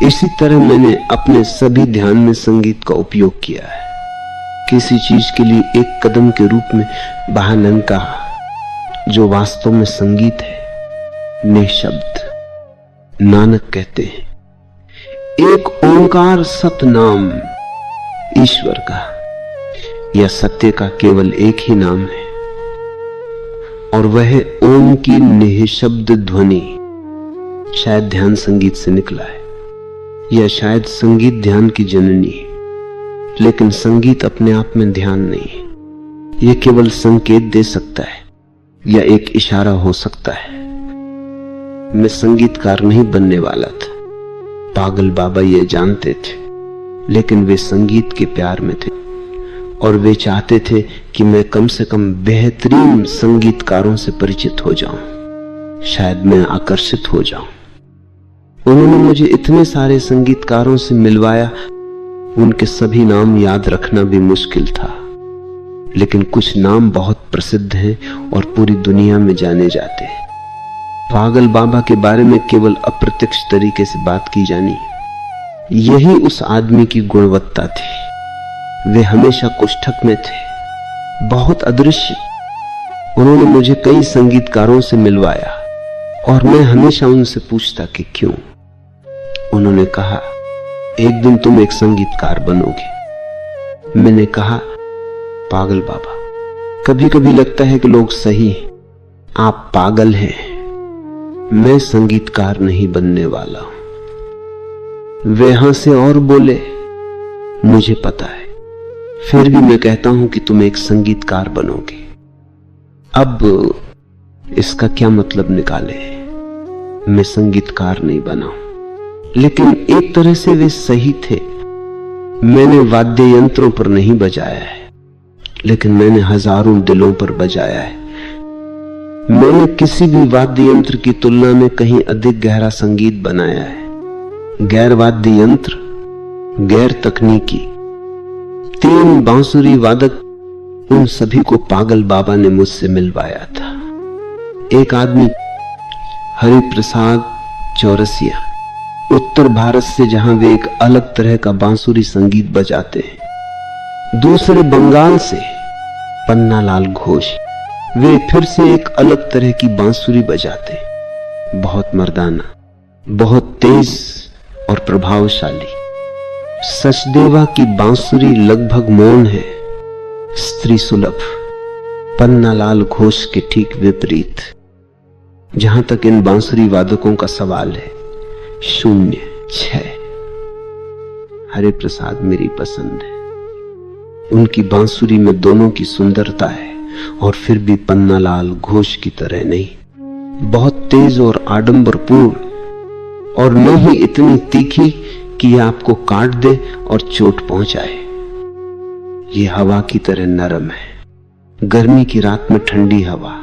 इसी तरह मैंने अपने सभी ध्यान में संगीत का उपयोग किया है। किसी चीज के लिए एक कदम के रूप में बहानन कहा, जो वास्तव में संगीत है, निशब्द। नानक कहते हैं, एक ओंकार सतनाम ईश्वर का या सत्य का केवल एक ही नाम है, और वह ओम की निःशब्द ध्वनि। शायद ध्यान संगीत से निकला है, या शायद संगीत ध्यान की जननी है, लेकिन संगीत अपने आप में ध्यान नहीं है। यह केवल संकेत दे सकता है या एक इशारा हो सकता है। मैं संगीतकार नहीं बनने वाला था, पागल बाबा ये जानते थे, लेकिन वे संगीत के प्यार में थे और वे चाहते थे कि मैं कम से कम बेहतरीन संगीतकारों से परिचित हो जाऊं, शायद मैं आकर्षित हो जाऊं। उन्होंने मुझे इतने सारे संगीतकारों से मिलवाया, उनके सभी नाम याद रखना भी मुश्किल था, लेकिन कुछ नाम बहुत प्रसिद्ध हैं और पूरी दुनिया में जाने जाते हैं। पागल बाबा के बारे में केवल अप्रत्यक्ष तरीके से बात की जानी, यही उस आदमी की गुणवत्ता थी। वे हमेशा कोष्ठक में थे, बहुत अदृश्य। उन्होंने मुझे कई संगीतकारों से मिलवाया और मैं हमेशा उनसे पूछता कि क्यों। उन्होंने कहा, एक दिन तुम एक संगीतकार बनोगे। मैंने कहा, पागल बाबा, कभी कभी लगता है कि लोग सही हैं, आप पागल हैं, मैं संगीतकार नहीं बनने वाला हूं। वे हंसे और बोले, मुझे पता है, फिर भी मैं कहता हूं कि तुम एक संगीतकार बनोगे। अब इसका क्या मतलब निकाले? मैं संगीतकार नहीं बना हूं, लेकिन एक तरह से वे सही थे। मैंने वाद्य यंत्रों पर नहीं बजाया है, लेकिन मैंने हजारों दिलों पर बजाया है। मैंने किसी भी वाद्य यंत्र की तुलना में कहीं अधिक गहरा संगीत बनाया है। गैर वाद्य यंत्र, गैर तकनीकी, 3 बांसुरी वादक, उन सभी को पागल बाबा ने मुझसे मिलवाया था। एक आदमी हरिप्रसाद चौरसिया, उत्तर भारत से, जहां वे एक अलग तरह का बांसुरी संगीत बजाते हैं। दूसरे बंगाल से पन्नालाल घोष, वे फिर से एक अलग तरह की बांसुरी बजाते, बहुत मर्दाना, बहुत तेज और प्रभावशाली। सचदेवा की बांसुरी लगभग मौन है, स्त्री सुलभ। पन्नालाल घोष के ठीक विपरीत। जहां तक इन बांसुरी वादकों का सवाल है, 0, 6। हरिप्रसाद मेरी पसंद है। उनकी बांसुरी में दोनों की सुंदरता है, और फिर भी पन्नालाल घोष की तरह नहीं, बहुत तेज और आडंबरपूर्ण, और न ही इतनी तीखी कि यह आपको काट दे और चोट पहुंचाए। ये हवा की तरह नरम है, गर्मी की रात में ठंडी हवा।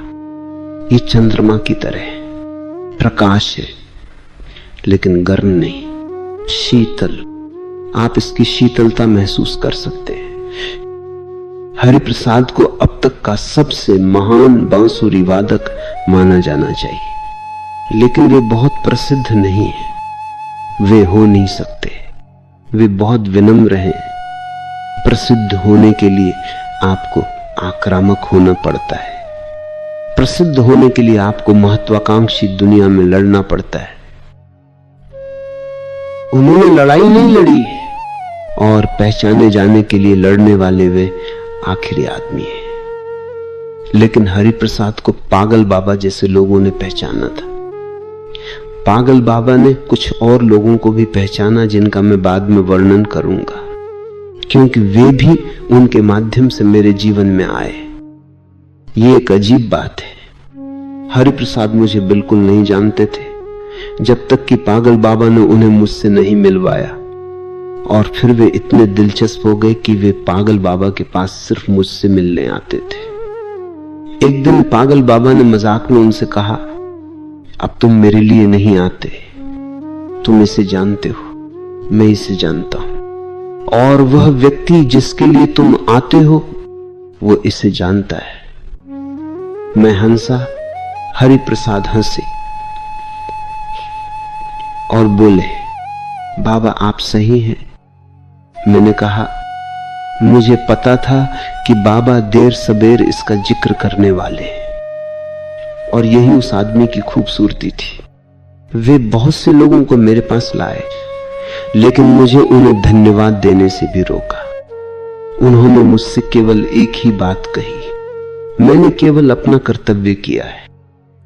ये चंद्रमा की तरह प्रकाश है, लेकिन गर्म नहीं, शीतल। आप इसकी शीतलता महसूस कर सकते हैं। हरिप्रसाद को अब तक का सबसे महान बांसुरी वादक माना जाना चाहिए, लेकिन वे बहुत प्रसिद्ध नहीं हैं। वे हो नहीं सकते, वे बहुत विनम्र हैं। प्रसिद्ध होने के लिए आपको आक्रामक होना पड़ता है। प्रसिद्ध होने के लिए आपको महत्वाकांक्षी दुनिया में लड़ना पड़ता है। उन्होंने लड़ाई नहीं लड़ी, और पहचाने जाने के लिए लड़ने वाले वे आखिरी आदमी है। लेकिन हरिप्रसाद को पागल बाबा जैसे लोगों ने पहचाना था। पागल बाबा ने कुछ और लोगों को भी पहचाना, जिनका मैं बाद में वर्णन करूंगा, क्योंकि वे भी उनके माध्यम से मेरे जीवन में आए। ये एक अजीब बात है। हरिप्रसाद मुझे बिल्कुल नहीं जानते थे, जब तक कि पागल बाबा ने उन्हें मुझसे नहीं मिलवाया, और फिर वे इतने दिलचस्प हो गए कि वे पागल बाबा के पास सिर्फ मुझसे मिलने आते थे। एक दिन पागल बाबा ने मजाक में उनसे कहा, अब तुम मेरे लिए नहीं आते, तुम इसे जानते हो, मैं इसे जानता हूं। और वह व्यक्ति जिसके लिए तुम आते हो वो इसे जानता है। मैं हंसा, हरिप्रसाद हंसे और बोले, बाबा आप सही हैं। मैंने कहा, मुझे पता था कि बाबा देर सबेर इसका जिक्र करने वाले हैं, और यही उस आदमी की खूबसूरती थी। वे बहुत से लोगों को मेरे पास लाए, लेकिन मुझे उन्हें धन्यवाद देने से भी रोका। उन्होंने मुझसे केवल एक ही बात कही, मैंने केवल अपना कर्तव्य किया है।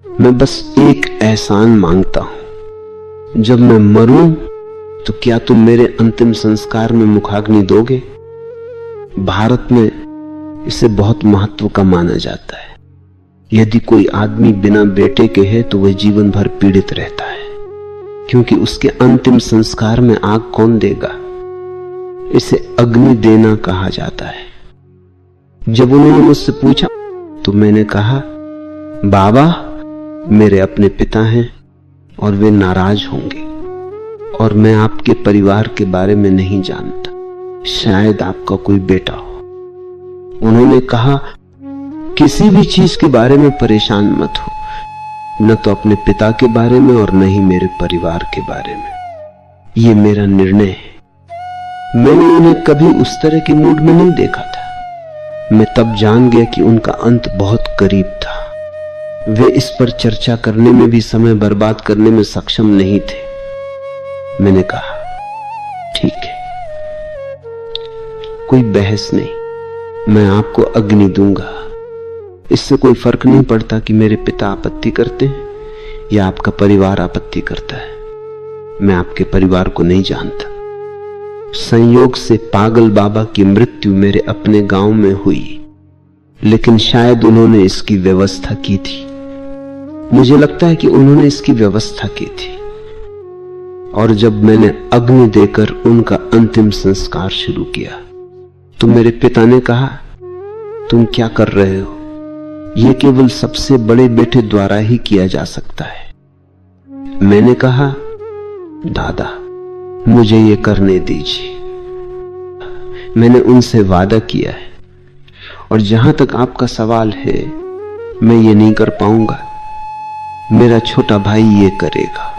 मैं बस एक एहसान मांगता हूं, जब मैं मरूं तो क्या तुम मेरे अंतिम संस्कार में मुखाग्नि दोगे? भारत में इसे बहुत महत्व का माना जाता है। यदि कोई आदमी बिना बेटे के है तो वह जीवन भर पीड़ित रहता है, क्योंकि उसके अंतिम संस्कार में आग कौन देगा? इसे अग्नि देना कहा जाता है। जब उन्होंने मुझसे पूछा तो मैंने कहा, बाबा मेरे अपने पिता हैं और वे नाराज होंगे, और मैं आपके परिवार के बारे में नहीं जानता, शायद आपका कोई बेटा हो। उन्होंने कहा, किसी भी चीज के बारे में परेशान मत हो, न तो अपने पिता के बारे में और न ही मेरे परिवार के बारे में। ये मेरा निर्णय है। मैंने उन्हें कभी उस तरह के मूड में नहीं देखा था। मैं तब जान गया कि उनका अंत बहुत करीब था। वे इस पर चर्चा करने में भी समय बर्बाद करने में सक्षम नहीं थे। मैंने कहा, ठीक है, कोई बहस नहीं, मैं आपको अग्नि दूंगा। इससे कोई फर्क नहीं पड़ता कि मेरे पिता आपत्ति करते हैं या आपका परिवार आपत्ति करता है। मैं आपके परिवार को नहीं जानता। संयोग से पागल बाबा की मृत्यु मेरे अपने गांव में हुई, लेकिन शायद उन्होंने इसकी व्यवस्था की थी। मुझे लगता है कि उन्होंने इसकी व्यवस्था की थी। और जब मैंने अग्नि देकर उनका अंतिम संस्कार शुरू किया तो मेरे पिता ने कहा, तुम क्या कर रहे हो? यह केवल सबसे बड़े बेटे द्वारा ही किया जा सकता है। मैंने कहा, दादा मुझे ये करने दीजिए। मैंने उनसे वादा किया है, और जहां तक आपका सवाल है, मैं ये नहीं कर पाऊंगा। मेरा छोटा भाई ये करेगा।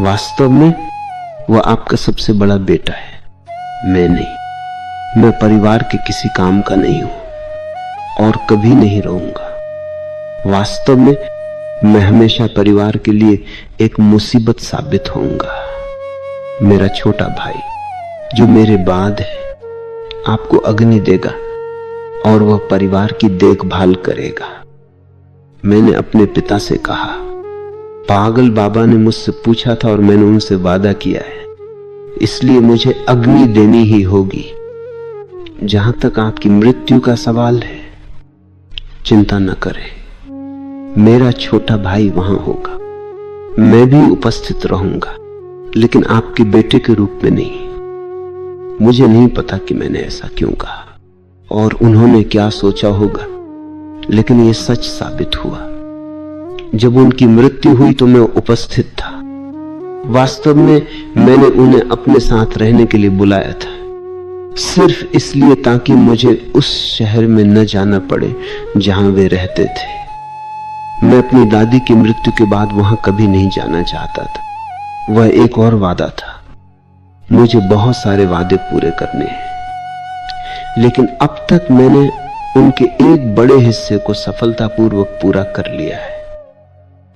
वास्तव में वह आपका सबसे बड़ा बेटा है, मैं नहीं। मैं परिवार के किसी काम का नहीं हूं और कभी नहीं रहूंगा। वास्तव में मैं हमेशा परिवार के लिए एक मुसीबत साबित होऊंगा। मेरा छोटा भाई जो मेरे बाद है आपको अग्नि देगा और वह परिवार की देखभाल करेगा। मैंने अपने पिता से कहा, पागल बाबा ने मुझसे पूछा था और मैंने उनसे वादा किया है, इसलिए मुझे अग्नि देनी ही होगी। जहां तक आपकी मृत्यु का सवाल है, चिंता न करें, मेरा छोटा भाई वहां होगा। मैं भी उपस्थित रहूंगा, लेकिन आपके बेटे के रूप में नहीं। मुझे नहीं पता कि मैंने ऐसा क्यों कहा और उन्होंने क्या सोचा होगा, लेकिन यह सच साबित हुआ। जब उनकी मृत्यु हुई तो मैं उपस्थित था। वास्तव में मैंने उन्हें अपने साथ रहने के लिए बुलाया था, सिर्फ इसलिए ताकि मुझे उस शहर में न जाना पड़े जहां वे रहते थे। मैं अपनी दादी की मृत्यु के बाद वहां कभी नहीं जाना चाहता था। वह एक और वादा था। मुझे बहुत सारे वादे पूरे करने हैं, लेकिन अब तक मैंने उनके एक बड़े हिस्से को सफलतापूर्वक पूरा कर लिया है।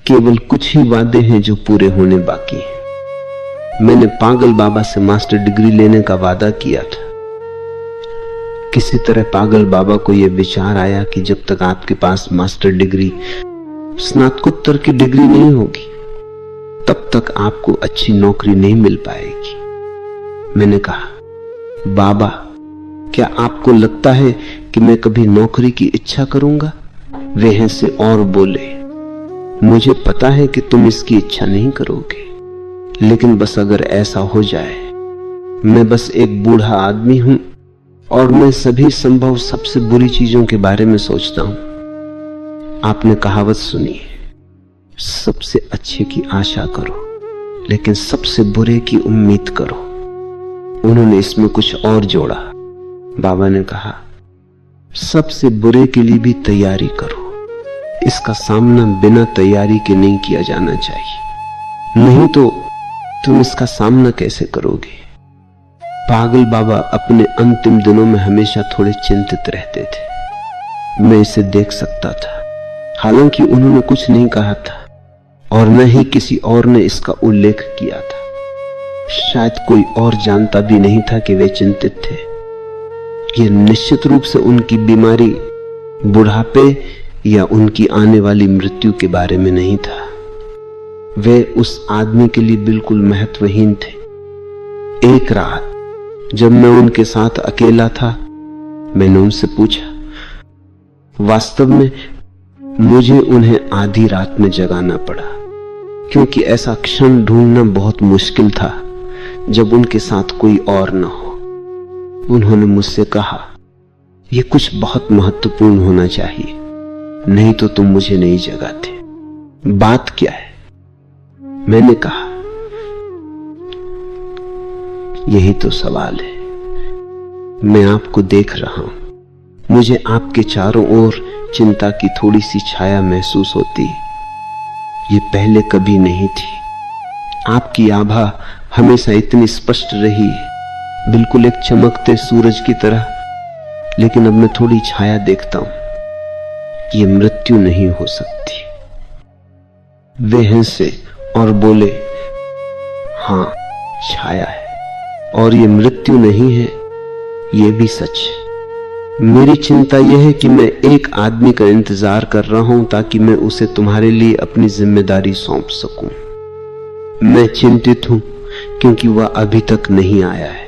केवल कुछ ही वादे हैं जो पूरे होने बाकी हैं। मैंने पागल बाबा से मास्टर डिग्री लेने का वादा किया था। किसी तरह पागल बाबा को यह विचार आया कि जब तक आपके पास मास्टर डिग्री, स्नातकोत्तर की डिग्री नहीं होगी, तब तक आपको अच्छी नौकरी नहीं मिल पाएगी। मैंने कहा, बाबा क्या आपको लगता है कि मैं कभी नौकरी की इच्छा करूंगा? वे हंसे और बोले, मुझे पता है कि तुम इसकी इच्छा नहीं करोगे, लेकिन बस अगर ऐसा हो जाए। मैं बस एक बूढ़ा आदमी हूं और मैं सभी संभव सबसे बुरी चीजों के बारे में सोचता हूं। आपने कहावत सुनी है, सबसे अच्छे की आशा करो, लेकिन सबसे बुरे की उम्मीद करो। उन्होंने इसमें कुछ और जोड़ा। बाबा ने कहा, सबसे बुरे के लिए भी तैयारी करो, इसका सामना बिना तैयारी के नहीं किया जाना चाहिए, नहीं तो तुम इसका सामना कैसे करोगे। पागल बाबा अपने अंतिम दिनों में हमेशा थोड़े चिंतित रहते थे। मैं इसे देख सकता था, हालांकि उन्होंने कुछ नहीं कहा था और न ही किसी और ने इसका उल्लेख किया था। शायद कोई और जानता भी नहीं था कि वे चिंतित थे। यह निश्चित रूप से उनकी बीमारी, बुढ़ापे या उनकी आने वाली मृत्यु के बारे में नहीं था। वे उस आदमी के लिए बिल्कुल महत्वहीन थे। एक रात जब मैं उनके साथ अकेला था, मैंने उनसे पूछा, वास्तव में मुझे उन्हें आधी रात में जगाना पड़ा, क्योंकि ऐसा क्षण ढूंढना बहुत मुश्किल था जब उनके साथ कोई और न हो। उन्होंने मुझसे कहा, यह कुछ बहुत महत्वपूर्ण होना चाहिए, नहीं तो तुम मुझे नहीं जगाते। बात क्या है? मैंने कहा, यही तो सवाल है। मैं आपको देख रहा हूं, मुझे आपके चारों ओर चिंता की थोड़ी सी छाया महसूस होती है। ये पहले कभी नहीं थी। आपकी आभा हमेशा इतनी स्पष्ट रही है, बिल्कुल एक चमकते सूरज की तरह, लेकिन अब मैं थोड़ी छाया देखता हूं। ये मृत्यु नहीं हो सकती। वे हंसे और बोले, हां, छाया है, और ये मृत्यु नहीं है, ये भी सच है। मेरी चिंता यह है कि मैं एक आदमी का इंतजार कर रहा हूं ताकि मैं उसे तुम्हारे लिए अपनी जिम्मेदारी सौंप सकूं। मैं चिंतित हूं क्योंकि वह अभी तक नहीं आया है।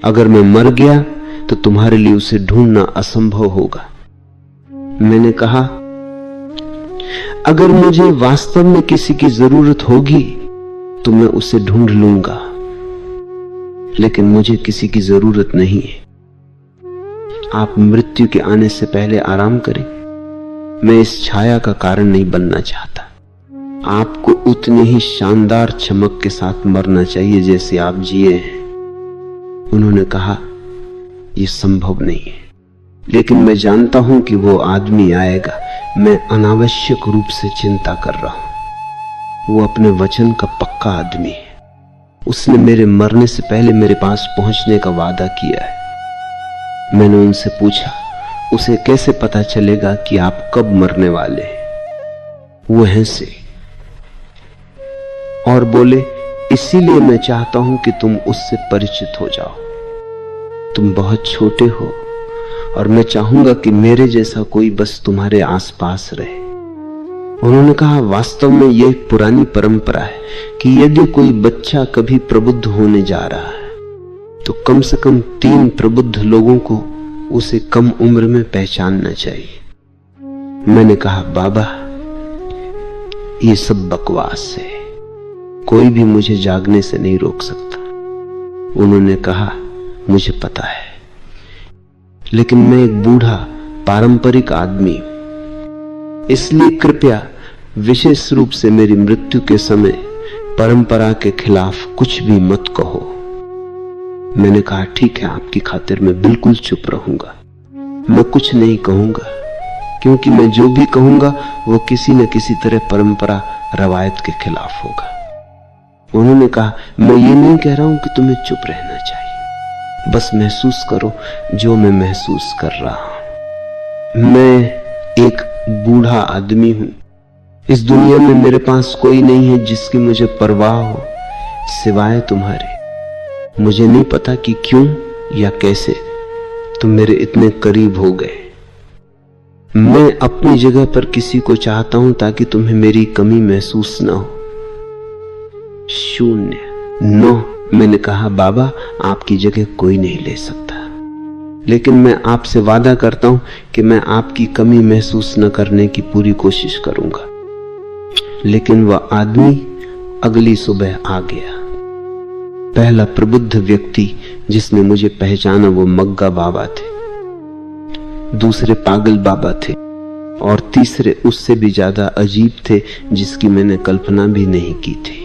अगर मैं मर गया तो तुम्हारे लिए उसे ढूंढना असंभव होगा। मैंने कहा, अगर मुझे वास्तव में किसी की जरूरत होगी तो मैं उसे ढूंढ लूंगा, लेकिन मुझे किसी की जरूरत नहीं है। आप मृत्यु के आने से पहले आराम करें। मैं इस छाया का कारण नहीं बनना चाहता। आपको उतने ही शानदार चमक के साथ मरना चाहिए जैसे आप जिए हैं। उन्होंने कहा, यह संभव नहीं है, लेकिन मैं जानता हूं कि वो आदमी आएगा। मैं अनावश्यक रूप से चिंता कर रहा हूं। वो अपने वचन का पक्का आदमी है। उसने मेरे मरने से पहले मेरे पास पहुंचने का वादा किया है। मैंने उनसे पूछा, उसे कैसे पता चलेगा कि आप कब मरने वाले हैं? वो हंसे और बोले, इसीलिए मैं चाहता हूं कि तुम उससे परिचित हो जाओ। तुम बहुत छोटे हो और मैं चाहूंगा कि मेरे जैसा कोई बस तुम्हारे आसपास रहे। उन्होंने कहा, वास्तव में यह एक पुरानी परंपरा है कि यदि कोई बच्चा कभी प्रबुद्ध होने जा रहा है तो कम से कम 3 प्रबुद्ध लोगों को उसे कम उम्र में पहचानना चाहिए। मैंने कहा, बाबा, ये सब बकवास है, कोई भी मुझे जागने से नहीं रोक सकता। उन्होंने कहा, मुझे पता है, लेकिन मैं एक बूढ़ा पारंपरिक आदमी हूं, इसलिए कृपया विशेष रूप से मेरी मृत्यु के समय परंपरा के खिलाफ कुछ भी मत कहो। मैंने कहा, ठीक है, आपकी खातिर मैं बिल्कुल चुप रहूंगा। मैं कुछ नहीं कहूंगा, क्योंकि मैं जो भी कहूंगा वो किसी न किसी तरह परंपरा रवायत के खिलाफ होगा। उन्होंने कहा, मैं ये नहीं कह रहा हूं कि तुम्हें चुप रहना चाहिए, बस महसूस करो जो मैं महसूस कर रहा हूं। मैं एक बूढ़ा आदमी हूं। इस दुनिया में मेरे पास कोई नहीं है जिसकी मुझे परवाह हो सिवाय तुम्हारे। मुझे नहीं पता कि क्यों या कैसे तुम मेरे इतने करीब हो गए। मैं अपनी जगह पर किसी को चाहता हूं ताकि तुम्हें मेरी कमी महसूस ना हो। 0 9। मैंने कहा, बाबा, आपकी जगह कोई नहीं ले सकता, लेकिन मैं आपसे वादा करता हूं कि मैं आपकी कमी महसूस न करने की पूरी कोशिश करूंगा। लेकिन वह आदमी अगली सुबह आ गया। पहला प्रबुद्ध व्यक्ति जिसने मुझे पहचाना वो मग्गा बाबा थे, दूसरे पागल बाबा थे, और तीसरे उससे भी ज्यादा अजीब थे जिसकी मैंने कल्पना भी नहीं की थी।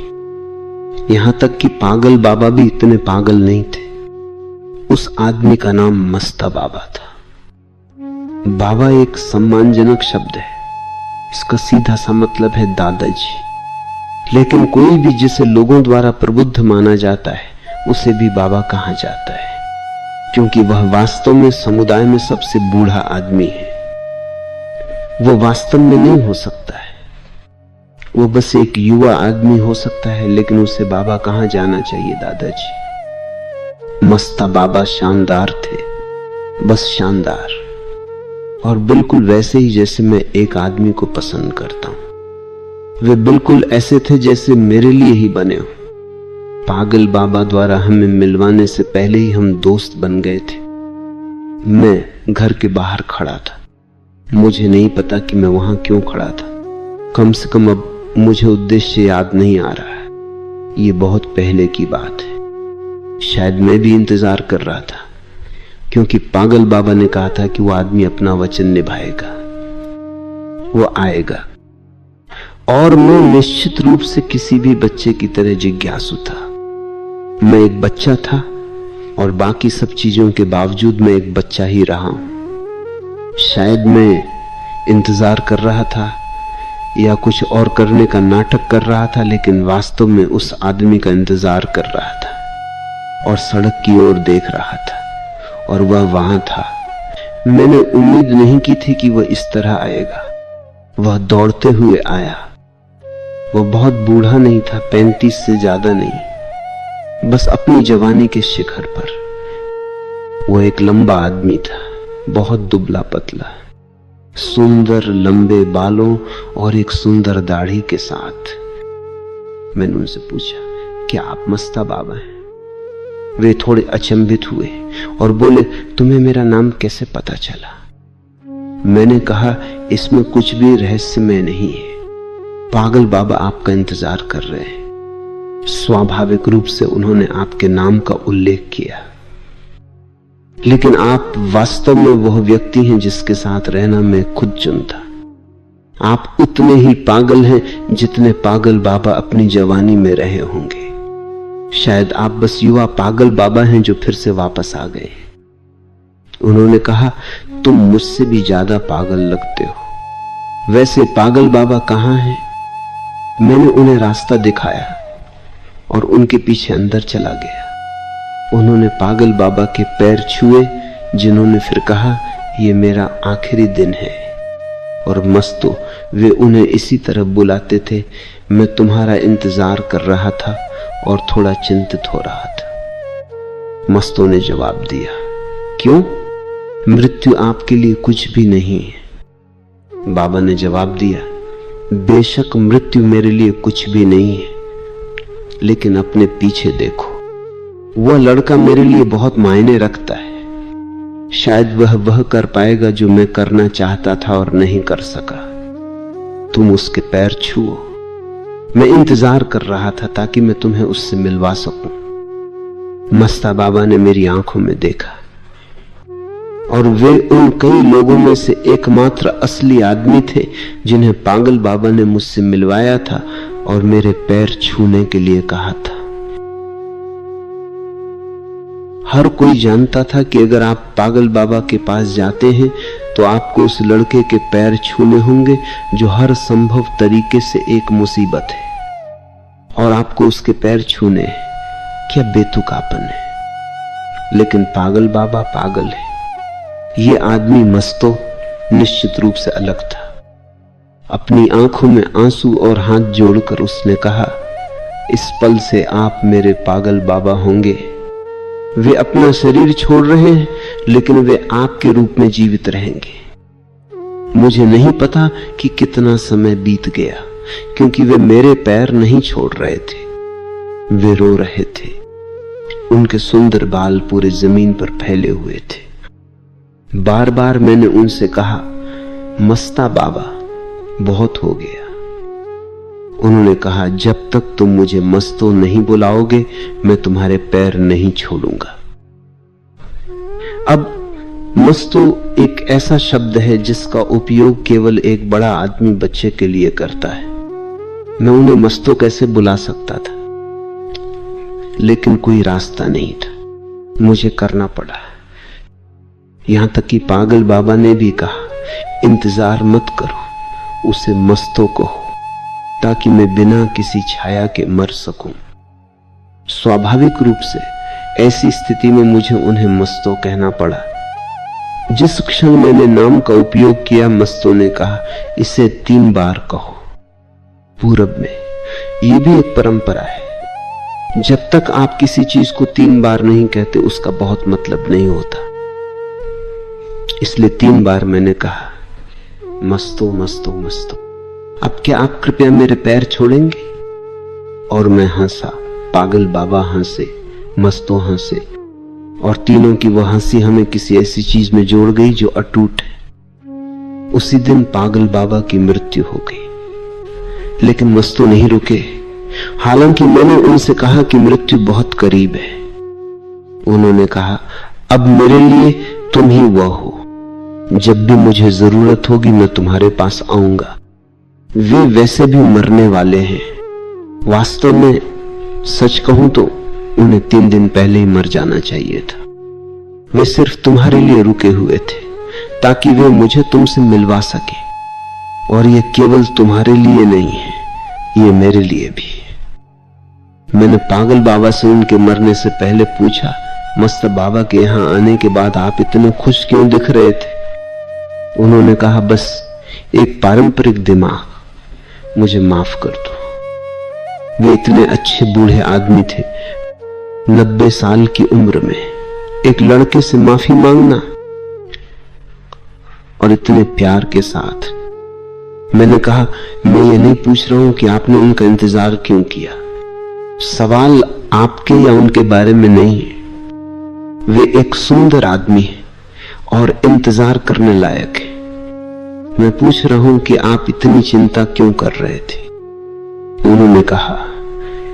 यहां तक कि पागल बाबा भी इतने पागल नहीं थे। उस आदमी का नाम मस्ता बाबा था। बाबा एक सम्मानजनक शब्द है, इसका सीधा सा मतलब है दादाजी। लेकिन कोई भी जिसे लोगों द्वारा प्रबुद्ध माना जाता है उसे भी बाबा कहा जाता है, क्योंकि वह वास्तव में समुदाय में सबसे बूढ़ा आदमी है। वो वास्तव में नहीं हो सकता है, वो बस एक युवा आदमी हो सकता है, लेकिन उसे बाबा कहा जाना चाहिए दादाजी। मस्ता बाबा शानदार थे, बस शानदार, और बिल्कुल वैसे ही जैसे मैं एक आदमी को पसंद करता हूं। वे बिल्कुल ऐसे थे जैसे मेरे लिए ही बने हो। पागल बाबा द्वारा हमें मिलवाने से पहले ही हम दोस्त बन गए थे। मैं घर के बाहर खड़ा था, मुझे नहीं पता कि मैं वहां क्यों खड़ा था। कम से कम अब मुझे उद्देश्य याद नहीं आ रहा है। ये बहुत पहले की बात है। शायद मैं भी इंतजार कर रहा था, क्योंकि पागल बाबा ने कहा था कि वो आदमी अपना वचन निभाएगा, वो आएगा। और मैं निश्चित रूप से किसी भी बच्चे की तरह जिज्ञासु था। मैं एक बच्चा था और बाकी सब चीजों के बावजूद मैं एक बच्चा ही रहा हूं। शायद मैं इंतजार कर रहा था या कुछ और करने का नाटक कर रहा था, लेकिन वास्तव में उस आदमी का इंतजार कर रहा था और सड़क की ओर देख रहा था, और वह वहां था। मैंने उम्मीद नहीं की थी कि वह इस तरह आएगा। वह दौड़ते हुए आया। वह बहुत बूढ़ा नहीं था, 35 से ज्यादा नहीं, बस अपनी जवानी के शिखर पर। वह एक लंबा आदमी था, बहुत दुबला पतला, सुंदर लंबे बालों और एक सुंदर दाढ़ी के साथ। मैंने उनसे पूछा, क्या आप मस्ता बाबा हैं? वे थोड़े अचंभित हुए और बोले, तुम्हें मेरा नाम कैसे पता चला? मैंने कहा, इसमें कुछ भी रहस्यमय नहीं है। पागल बाबा आपका इंतजार कर रहे हैं। स्वाभाविक रूप से उन्होंने आपके नाम का उल्लेख किया, लेकिन आप वास्तव में वह व्यक्ति हैं जिसके साथ रहना मैं खुद चुनता। आप उतने ही पागल हैं जितने पागल बाबा अपनी जवानी में रहे होंगे। शायद आप बस युवा पागल बाबा हैं जो फिर से वापस आ गए। उन्होंने कहा, तुम मुझसे भी ज्यादा पागल लगते हो। वैसे पागल बाबा कहाँ हैं? मैंने उन्हें रास्ता दिखाया और उनके पीछे अंदर चला गया। उन्होंने पागल बाबा के पैर छुए, जिन्होंने फिर कहा, ये मेरा आखिरी दिन है। और मस्तो वे उन्हें इसी तरह बुलाते थे। मैं तुम्हारा इंतजार कर रहा था और थोड़ा चिंतित हो रहा था। मस्तों ने जवाब दिया, क्यों? मृत्यु आपके लिए कुछ भी नहीं है। बाबा ने जवाब दिया, बेशक मृत्यु मेरे लिए कुछ भी नहीं है, लेकिन अपने पीछे देखो, वह लड़का मेरे लिए बहुत मायने रखता है। शायद वह कर पाएगा जो मैं करना चाहता था और नहीं कर सका। तुम उसके पैर छुओ। मैं इंतजार कर रहा था ताकि मैं तुम्हें उससे मिलवा सकूं। मस्ता बाबा ने मेरी आंखों में देखा, और वे उन कई लोगों में से एकमात्र असली आदमी थे जिन्हें पागल बाबा ने मुझसे मिलवाया था और मेरे पैर छूने के लिए कहा था। हर कोई जानता था कि अगर आप पागल बाबा के पास जाते हैं तो आपको उस लड़के के पैर छूने होंगे जो हर संभव तरीके से एक मुसीबत है, और आपको उसके पैर छूने हैं। क्या बेतुकापन है। लेकिन पागल बाबा पागल है। ये आदमी मस्तो निश्चित रूप से अलग था। अपनी आंखों में आंसू और हाथ जोड़कर उसने कहा, इस पल से आप मेरे पागल बाबा होंगे। वे अपना शरीर छोड़ रहे हैं, लेकिन वे आपके रूप में जीवित रहेंगे। मुझे नहीं पता कि कितना समय बीत गया, क्योंकि वे मेरे पैर नहीं छोड़ रहे थे। वे रो रहे थे। उनके सुंदर बाल पूरे जमीन पर फैले हुए थे। बार बार मैंने उनसे कहा, मस्ता बाबा, बहुत हो गया। उन्होंने कहा, जब तक तुम मुझे मस्तो नहीं बुलाओगे मैं तुम्हारे पैर नहीं छोड़ूंगा। अब मस्तो एक ऐसा शब्द है जिसका उपयोग केवल एक बड़ा आदमी बच्चे के लिए करता है। मैं उन्हें मस्तो कैसे बुला सकता था? लेकिन कोई रास्ता नहीं था, मुझे करना पड़ा। यहां तक कि पागल बाबा ने भी कहा, इंतजार मत करो, उसे मस्तो कहो, ताकि मैं बिना किसी छाया के मर सकूं। स्वाभाविक रूप से ऐसी स्थिति में मुझे उन्हें मस्तो कहना पड़ा। जिस क्षण मैंने नाम का उपयोग किया, मस्तों ने कहा, इसे 3 बार कहो। पूरब में यह भी एक परंपरा है, जब तक आप किसी चीज को 3 बार नहीं कहते उसका बहुत मतलब नहीं होता। इसलिए 3 बार मैंने कहा, मस्तो मस्तो मस्तो। अब क्या आप कृपया मेरे पैर छोड़ेंगे? और मैं हंसा, पागल बाबा हंसे, मस्तो हंसे, और तीनों की वह हंसी हमें किसी ऐसी चीज में जोड़ गई जो अटूट है। उसी दिन पागल बाबा की मृत्यु हो गई, लेकिन मस्तो नहीं रुके। हालांकि मैंने उनसे कहा कि मृत्यु बहुत करीब है। उन्होंने कहा, अब मेरे लिए तुम ही वह हो, जब भी मुझे जरूरत होगी मैं तुम्हारे पास आऊंगा। वे वैसे भी मरने वाले हैं। वास्तव में सच कहूं तो उन्हें 3 दिन पहले ही मर जाना चाहिए था। वे सिर्फ तुम्हारे लिए रुके हुए थे, ताकि वे मुझे तुमसे मिलवा सके। और ये केवल तुम्हारे लिए नहीं है, ये मेरे लिए भी है। मैंने पागल बाबा से उनके मरने से पहले पूछा, मस्त बाबा के यहां आने के बाद आप इतने खुश क्यों दिख रहे थे? उन्होंने कहा, बस एक पारंपरिक दिमाग, मुझे माफ कर दो। वे इतने अच्छे बूढ़े आदमी थे, 90 साल की उम्र में एक लड़के से माफी मांगना, और इतने प्यार के साथ। मैंने कहा, मैं ये नहीं पूछ रहा हूं कि आपने उनका इंतजार क्यों किया। सवाल आपके या उनके बारे में नहीं है। वे एक सुंदर आदमी है और इंतजार करने लायक है। मैं पूछ रहा हूं कि आप इतनी चिंता क्यों कर रहे थे? उन्होंने कहा,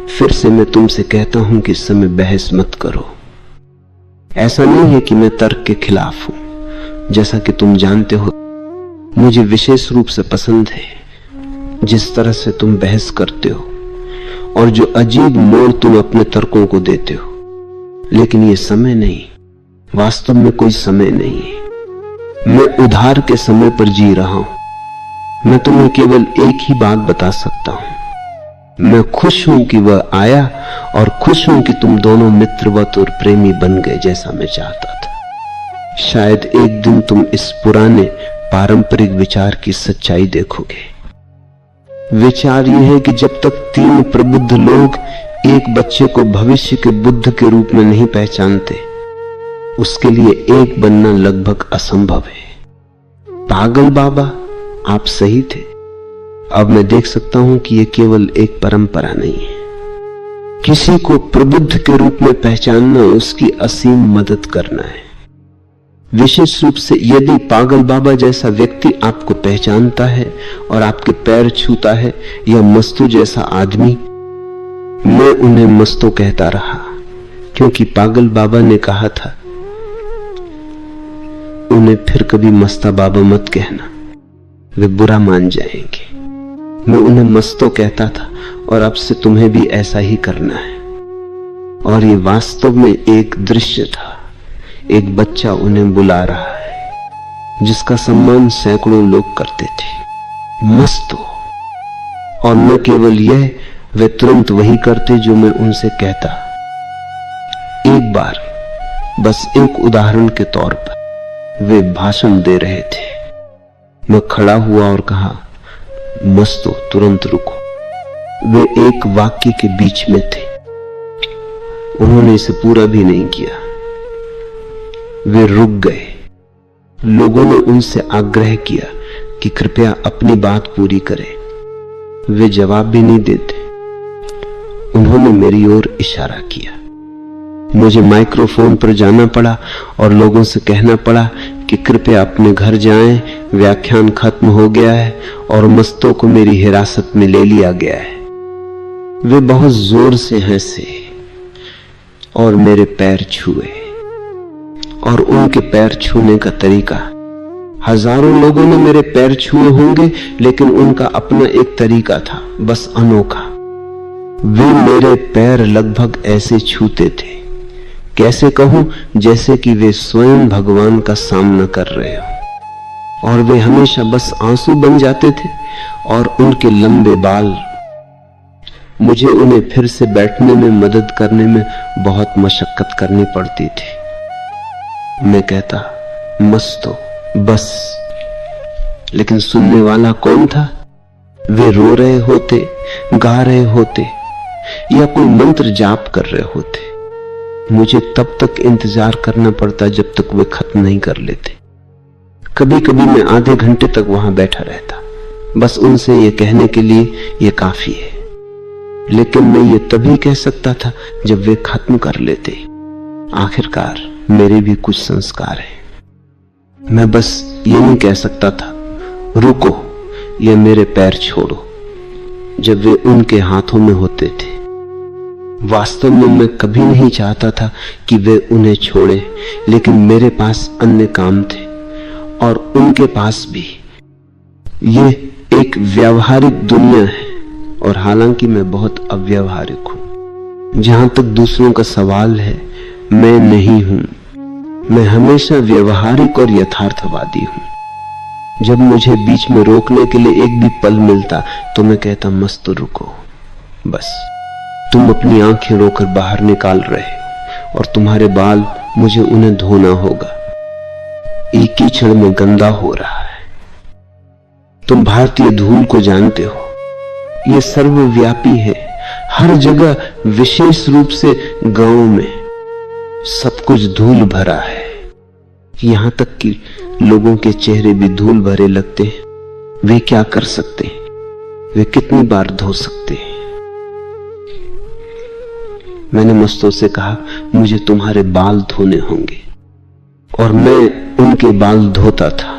फिर से मैं तुमसे कहता हूं कि इस समय बहस मत करो। ऐसा नहीं है कि मैं तर्क के खिलाफ हूं, जैसा कि तुम जानते हो मुझे विशेष रूप से पसंद है जिस तरह से तुम बहस करते हो और जो अजीब मोड़ तुम अपने तर्कों को देते हो। लेकिन ये समय नहीं, वास्तव में कोई समय नहीं है। मैं उधार के समय पर जी रहा हूं। मैं तुम्हें केवल एक ही बात बता सकता हूं, मैं खुश हूं कि वह आया और खुश हूं कि तुम दोनों मित्रवत और प्रेमी बन गए जैसा मैं चाहता था। शायद एक दिन तुम इस पुराने पारंपरिक विचार की सच्चाई देखोगे। विचार यह है कि जब तक 3 प्रबुद्ध लोग एक बच्चे को भविष्य के बुद्ध के रूप में नहीं पहचानते, उसके लिए एक बनना लगभग असंभव है। पागल बाबा, आप सही थे। अब मैं देख सकता हूं कि यह केवल एक परंपरा नहीं है। किसी को प्रबुद्ध के रूप में पहचानना उसकी असीम मदद करना है। विशेष रूप से यदि पागल बाबा जैसा व्यक्ति आपको पहचानता है और आपके पैर छूता है, या मस्तू जैसा आदमी। मैं उन्हें मस्तो कहता रहा क्योंकि पागल बाबा ने कहा था, उन्हें फिर कभी मस्ता बाबा मत कहना, वे बुरा मान जाएंगे। मैं उन्हें मस्तो कहता था और अब से तुम्हें भी ऐसा ही करना है। और ये वास्तव में एक दृश्य था। एक बच्चा उन्हें बुला रहा है जिसका सम्मान सैकड़ों लोग करते थे, मस्तो। और न केवल यह, वे तुरंत वही करते जो मैं उनसे कहता। एक बार, बस एक उदाहरण के तौर पर, वे भाषण दे रहे थे। मैं खड़ा हुआ और कहा, मस्तो तुरंत रुको। वे एक वाक्य के बीच में थे, उन्होंने इसे पूरा भी नहीं किया। वे रुक गए। लोगों ने उनसे आग्रह किया कि कृपया अपनी बात पूरी करें। वे जवाब भी नहीं देते। उन्होंने मेरी ओर इशारा किया। मुझे माइक्रोफोन पर जाना पड़ा और लोगों से कहना पड़ा कि कृपया अपने घर जाएं, व्याख्यान खत्म हो गया है और मस्तों को मेरी हिरासत में ले लिया गया है। वे बहुत जोर से हंसे और मेरे पैर छुए। और उनके पैर छूने का तरीका, हजारों लोगों ने मेरे पैर छुए होंगे, लेकिन उनका अपना एक तरीका था, बस अनोखा। वे मेरे पैर लगभग ऐसे छूते थे, कैसे कहूं, जैसे कि वे स्वयं भगवान का सामना कर रहे हो। और वे हमेशा बस आंसू बन जाते थे और उनके लंबे बाल, मुझे उन्हें फिर से बैठने में मदद करने में बहुत मशक्कत करनी पड़ती थी। मैं कहता मस्तो बस, लेकिन सुनने वाला कौन था? वे रो रहे होते, गा रहे होते या कोई मंत्र जाप कर रहे होते। मुझे तब तक इंतजार करना पड़ता जब तक वे खत्म नहीं कर लेते। कभी कभी मैं आधे घंटे तक वहां बैठा रहता, बस उनसे ये कहने के लिए ये काफी है। लेकिन मैं ये तभी कह सकता था जब वे खत्म कर लेते। आखिरकार मेरे भी कुछ संस्कार हैं। मैं बस ये नहीं कह सकता था रुको या मेरे पैर छोड़ो जब वे उनके हाथों में होते थे। वास्तव में मैं कभी नहीं चाहता था कि वे उन्हें छोड़े, लेकिन मेरे पास अन्य काम थे और उनके पास भी। ये एक व्यावहारिक दुनिया है और हालांकि मैं बहुत अव्यावहारिक हूं। जहां तक दूसरों का सवाल है, मैं नहीं हूं। मैं हमेशा व्यवहारिक और यथार्थवादी हूं। जब मुझे बीच में रोकने के लिए एक भी पल मिलता तो मैं कहता मस्त रुको बस। तुम अपनी आंखें रोकर बाहर निकाल रहे और तुम्हारे बाल, मुझे उन्हें धोना होगा। एक कीचड़ में गंदा हो रहा है। तुम भारतीय धूल को जानते हो, ये सर्वव्यापी है, हर जगह, विशेष रूप से गांव में सब कुछ धूल भरा है। यहां तक कि लोगों के चेहरे भी धूल भरे लगते हैं। वे क्या कर सकते हैं? वे कितनी बार धो सकते हैं? मैंने मस्तों से कहा मुझे तुम्हारे बाल धोने होंगे, और मैं उनके बाल धोता था।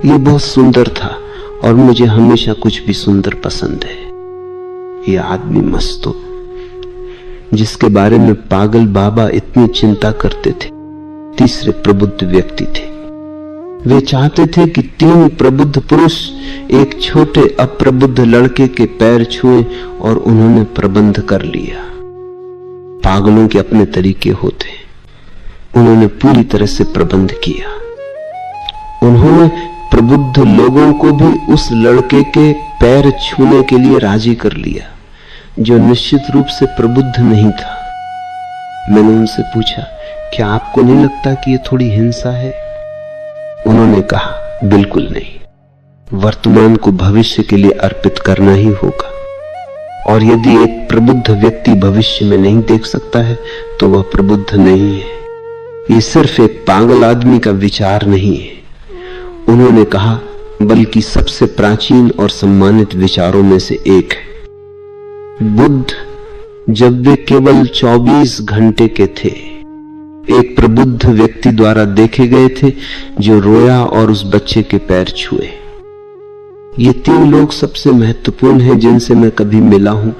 ये बहुत सुंदर था और मुझे हमेशा कुछ भी सुंदर पसंद है। ये आदमी मस्तो, जिसके बारे में पागल बाबा इतनी चिंता करते थे, तीसरे प्रबुद्ध व्यक्ति थे। वे चाहते थे कि 3 प्रबुद्ध पुरुष एक छोटे अप्रबुद्ध लड़के के पैर छुए और उन्होंने प्रबंध कर लिया। पागलों के अपने तरीके होते, उन्होंने पूरी तरह से प्रबंध किया। उन्होंने प्रबुद्ध लोगों को भी उस लड़के के पैर छूने के लिए राजी कर लिया जो निश्चित रूप से प्रबुद्ध नहीं था। मैंने उनसे पूछा, क्या आपको नहीं लगता कि ये थोड़ी हिंसा है? उन्होंने कहा, बिल्कुल नहीं। वर्तमान को भविष्य के लिए अर्पित करना ही होगा, और यदि एक प्रबुद्ध व्यक्ति भविष्य में नहीं देख सकता है तो वह प्रबुद्ध नहीं है। ये सिर्फ एक पागल आदमी का विचार नहीं है, उन्होंने कहा, बल्कि सबसे प्राचीन और सम्मानित विचारों में से एक है। बुद्ध जब वे केवल 24 घंटे के थे, एक प्रबुद्ध व्यक्ति द्वारा देखे गए थे जो रोया और उस बच्चे के पैर छुए। ये 3 लोग सबसे महत्वपूर्ण हैं जिनसे मैं कभी मिला हूं,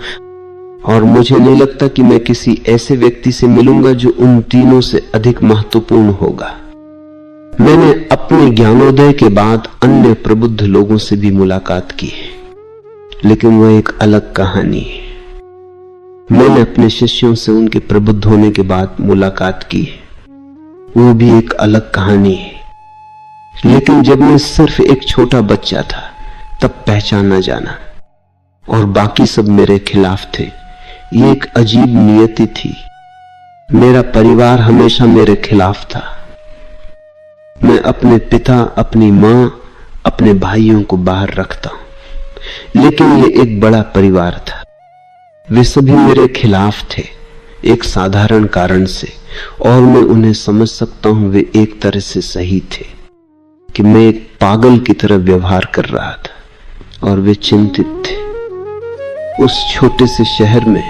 और मुझे नहीं लगता कि मैं किसी ऐसे व्यक्ति से मिलूंगा जो उन तीनों से अधिक महत्वपूर्ण होगा। मैंने अपने ज्ञानोदय के बाद अन्य प्रबुद्ध लोगों से भी मुलाकात की है, लेकिन वह एक अलग कहानी है। मैंने अपने शिष्यों से उनके प्रबुद्ध होने के बाद मुलाकात की है, वो भी एक अलग कहानी है। लेकिन जब मैं सिर्फ एक छोटा बच्चा था तब पहचाना जाना, और बाकी सब मेरे खिलाफ थे। ये एक अजीब नियति थी। मेरा परिवार हमेशा मेरे खिलाफ था। मैं अपने पिता, अपनी मां, अपने भाइयों को बाहर रखता हूं, लेकिन ये एक बड़ा परिवार था। वे सभी मेरे खिलाफ थे, एक साधारण कारण से, और मैं उन्हें समझ सकता हूं। वे एक तरह से सही थे कि मैं एक पागल की तरह व्यवहार कर रहा था, और वे चिंतित थे। उस छोटे से शहर में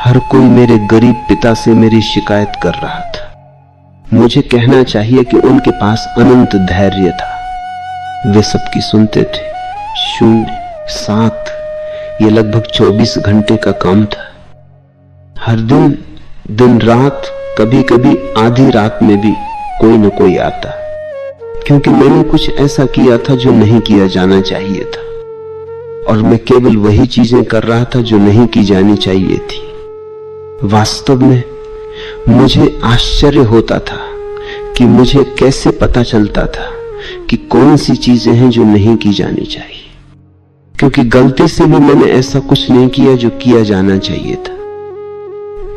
हर कोई मेरे गरीब पिता से मेरी शिकायत कर रहा था। मुझे कहना चाहिए कि उनके पास अनंत धैर्य था। वे सबकी सुनते थे। 0, 7, ये लगभग 24 घंटे का काम था। हर दिन, दिन रात, कभी कभी आधी रात में भी कोई न कोई आता, क्योंकि मैंने कुछ ऐसा किया था जो नहीं किया जाना चाहिए था। और मैं केवल वही चीजें कर रहा था जो नहीं की जानी चाहिए थी। वास्तव में मुझे आश्चर्य होता था कि मुझे कैसे पता चलता था कि कौन सी चीजें हैं जो नहीं की जानी चाहिए, क्योंकि गलती से भी मैंने ऐसा कुछ नहीं किया जो किया जाना चाहिए था।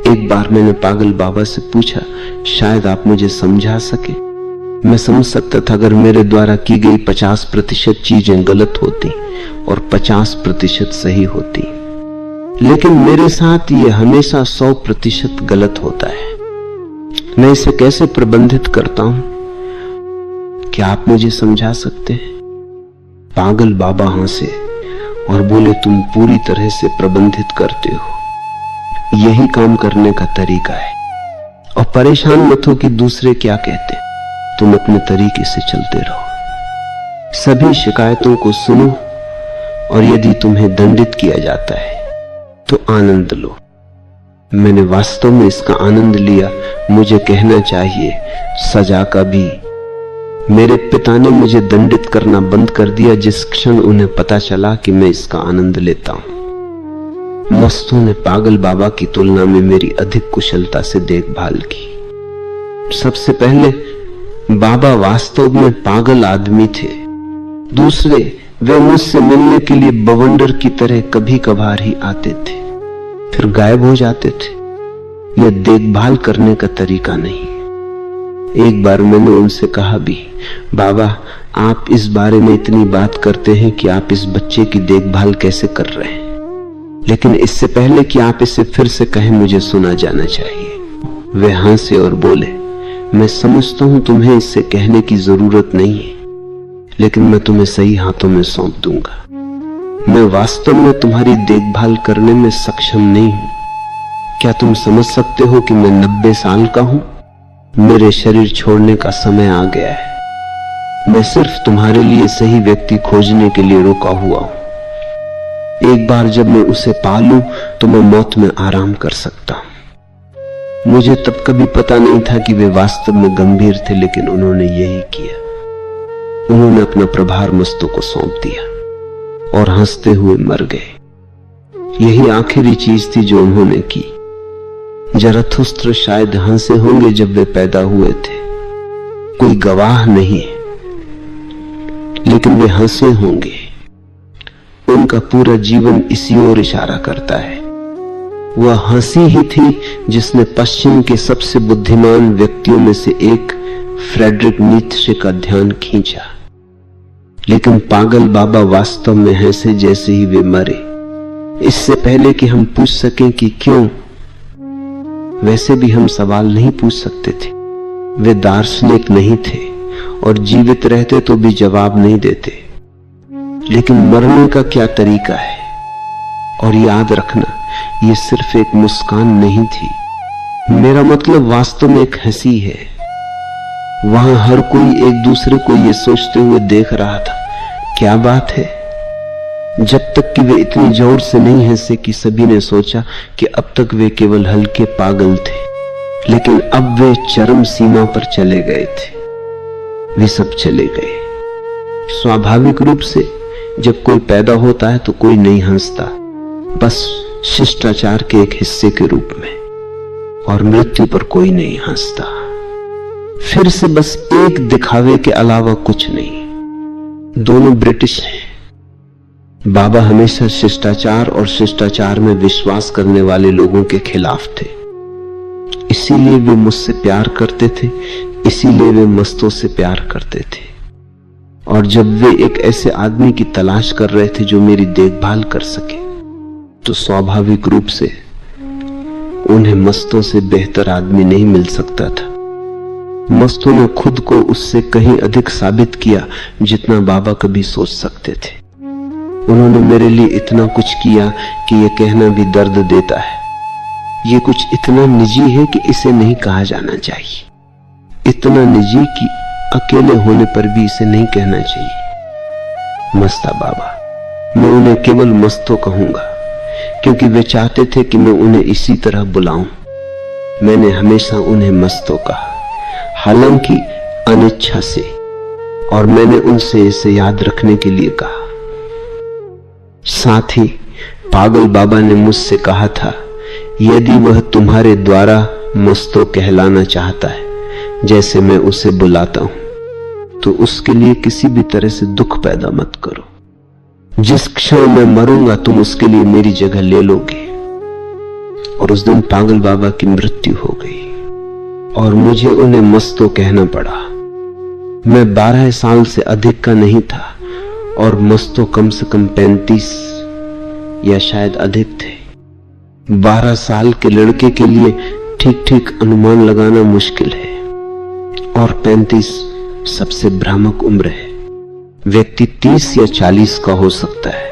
एक बार मैंने पागल बाबा से पूछा, शायद आप मुझे समझा सके। मैं समझ सकता था अगर मेरे द्वारा की गई 50% चीजें गलत होती और 50% सही होती, लेकिन मेरे साथ ये हमेशा 100% गलत होता है। मैं इसे कैसे प्रबंधित करता हूं, क्या आप मुझे समझा सकते हैं? पागल बाबा हंसे और बोले, तुम पूरी तरह से प्रबंधित करते हो, यही काम करने का तरीका है। और परेशान मत हो कि दूसरे क्या कहते, तुम अपने तरीके से चलते रहो। सभी शिकायतों को सुनो और यदि तुम्हें दंडित किया जाता है तो आनंद लो। मैंने वास्तव में इसका आनंद लिया। मुझे कहना चाहिए सजा का भी। मेरे पिता ने मुझे दंडित करना बंद कर दिया जिस क्षण उन्हें पता चला कि मैं इसका आनंद लेता हूं। मस्तों ने पागल बाबा की तुलना में मेरी अधिक कुशलता से देखभाल की। सबसे पहले बाबा वास्तव में पागल आदमी थे। दूसरे, वे मुझसे मिलने के लिए बवंडर की तरह कभी कभार ही आते थे, फिर गायब हो जाते थे। यह देखभाल करने का तरीका नहीं। एक बार मैंने उनसे कहा भी, बाबा आप इस बारे में इतनी बात करते हैं कि आप इस बच्चे की देखभाल कैसे कर रहे हैं, लेकिन इससे पहले कि आप इसे फिर से कहें मुझे सुना जाना चाहिए। वे हंसे और बोले, मैं समझता हूं तुम्हें इससे कहने की जरूरत नहीं है, लेकिन मैं तुम्हें सही हाथों में सौंप दूंगा। मैं वास्तव में तुम्हारी देखभाल करने में सक्षम नहीं हूं। क्या तुम समझ सकते हो कि मैं 90 साल का हूं? मेरे शरीर छोड़ने का समय आ गया है। मैं सिर्फ तुम्हारे लिए सही व्यक्ति खोजने के लिए रुका हुआ हूं। एक बार जब मैं उसे पा लूं तो मैं मौत में आराम कर सकता हूं। मुझे तब कभी पता नहीं था कि वे वास्तव में गंभीर थे, लेकिन उन्होंने यही किया। उन्होंने अपना प्रभार मस्तों को सौंप दिया और हंसते हुए मर गए। यही आखिरी चीज थी जो उन्होंने की। जरथुस्त्र शायद हंसे होंगे जब वे पैदा हुए थे, कोई गवाह नहीं, लेकिन वे हंसे होंगे। उनका पूरा जीवन इसी ओर इशारा करता है। वह हंसी ही थी जिसने पश्चिम के सबसे बुद्धिमान व्यक्तियों में से एक फ्रेडरिक नीत्शे का ध्यान खींचा। लेकिन पागल बाबा वास्तव में हंसे जैसे ही वे मरे। इससे पहले कि हम पूछ सकें कि क्यों, वैसे भी हम सवाल नहीं पूछ सकते थे। वे दार्शनिक नहीं थे और जीवित रहते तो भी जवाब नहीं देते। लेकिन मरने का क्या तरीका है? और याद रखना, ये सिर्फ एक मुस्कान नहीं थी। मेरा मतलब वास्तव में एक हंसी है। वहां हर कोई एक दूसरे को ये सोचते हुए देख रहा था, क्या बात है? जब तक कि वे इतनी जोर से नहीं हंसे कि सभी ने सोचा कि अब तक वे केवल हल्के पागल थे, लेकिन अब वे चरम सीमा पर चले गए थे। वे सब चले गए। स्वाभाविक रूप से जब कोई पैदा होता है तो कोई नहीं हंसता, बस शिष्टाचार के एक हिस्से के रूप में, और मृत्यु पर कोई नहीं हंसता। फिर से बस एक दिखावे के अलावा कुछ नहीं। दोनों ब्रिटिश हैं। बाबा हमेशा शिष्टाचार और शिष्टाचार में विश्वास करने वाले लोगों के खिलाफ थे। इसीलिए वे मुझसे प्यार करते थे, इसीलिए वे मस्तों से प्यार करते थे। और जब वे एक ऐसे आदमी की तलाश कर रहे थे जो मेरी देखभाल कर सके, तो स्वाभाविक रूप से उन्हें मस्तों से बेहतर आदमी नहीं मिल सकता था। मस्तों ने खुद को उससे कहीं अधिक साबित किया जितना बाबा कभी सोच सकते थे। उन्होंने मेरे लिए इतना कुछ किया कि यह कहना भी दर्द देता है। ये कुछ इतना निजी है कि इसे नहीं कहा जाना चाहिए। इतना निजी कि अकेले होने पर भी इसे नहीं कहना चाहिए। मस्ता बाबा, मैं उन्हें केवल मस्तों कहूंगा क्योंकि वे चाहते थे कि मैं उन्हें इसी तरह बुलाऊं। मैंने हमेशा उन्हें मस्तों कहा, हालांकि अनिच्छा से, और मैंने उनसे इसे याद रखने के लिए कहा। साथ ही पागल बाबा ने मुझसे कहा था, यदि वह तुम्हारे द्वारा मस्तो कहलाना चाहता है जैसे मैं उसे बुलाता हूं, तो उसके लिए किसी भी तरह से दुख पैदा मत करो। जिस क्षण मैं मरूंगा तुम उसके लिए मेरी जगह ले लोगे। और उस दिन पागल बाबा की मृत्यु हो गई और मुझे उन्हें मस्तो कहना पड़ा। मैं 12 साल से अधिक का नहीं था और मस्तो कम से कम 35 या शायद अधिक थे। 12 साल के लड़के के लिए ठीक ठीक अनुमान लगाना मुश्किल है और 35 सबसे भ्रामक उम्र है। व्यक्ति 30 या 40 का हो सकता है।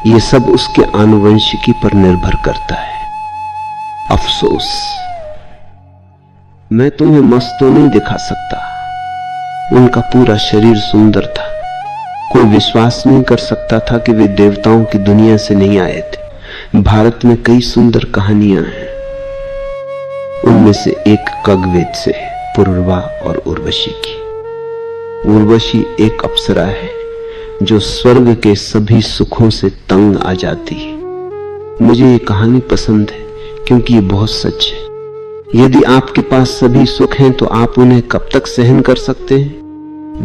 यह सब उसके आनुवंशिकी पर निर्भर करता है। अफसोस, मैं तुम्हें मस्तो नहीं दिखा सकता। उनका पूरा शरीर सुंदर था। कोई विश्वास नहीं कर सकता था कि वे देवताओं की दुनिया से नहीं आए थे। भारत में कई सुंदर कहानियां हैं। उनमें से एक कग्वेद से, पुरुरवा और उर्वशी की। उर्वशी एक अप्सरा है जो स्वर्ग के सभी सुखों से तंग आ जाती है। मुझे ये कहानी पसंद है क्योंकि ये बहुत सच है। यदि आपके पास सभी सुख हैं तो आप उन्हें कब तक सहन कर सकते हैं?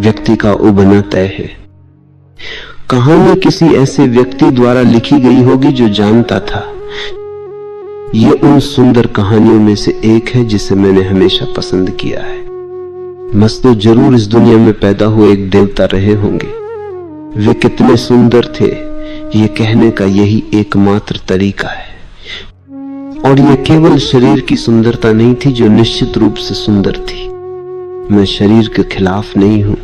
व्यक्ति का उबना तय है। कहानी किसी ऐसे व्यक्ति द्वारा लिखी गई होगी जो जानता था। ये उन सुंदर कहानियों में से एक है जिसे मैंने हमेशा पसंद किया है। मस्तो जरूर इस दुनिया में पैदा हुए एक देवता रहे होंगे। वे कितने सुंदर थे ये कहने का यही एकमात्र तरीका है। और ये केवल शरीर की सुंदरता नहीं थी जो निश्चित रूप से सुंदर थी। मैं शरीर के खिलाफ नहीं हूं,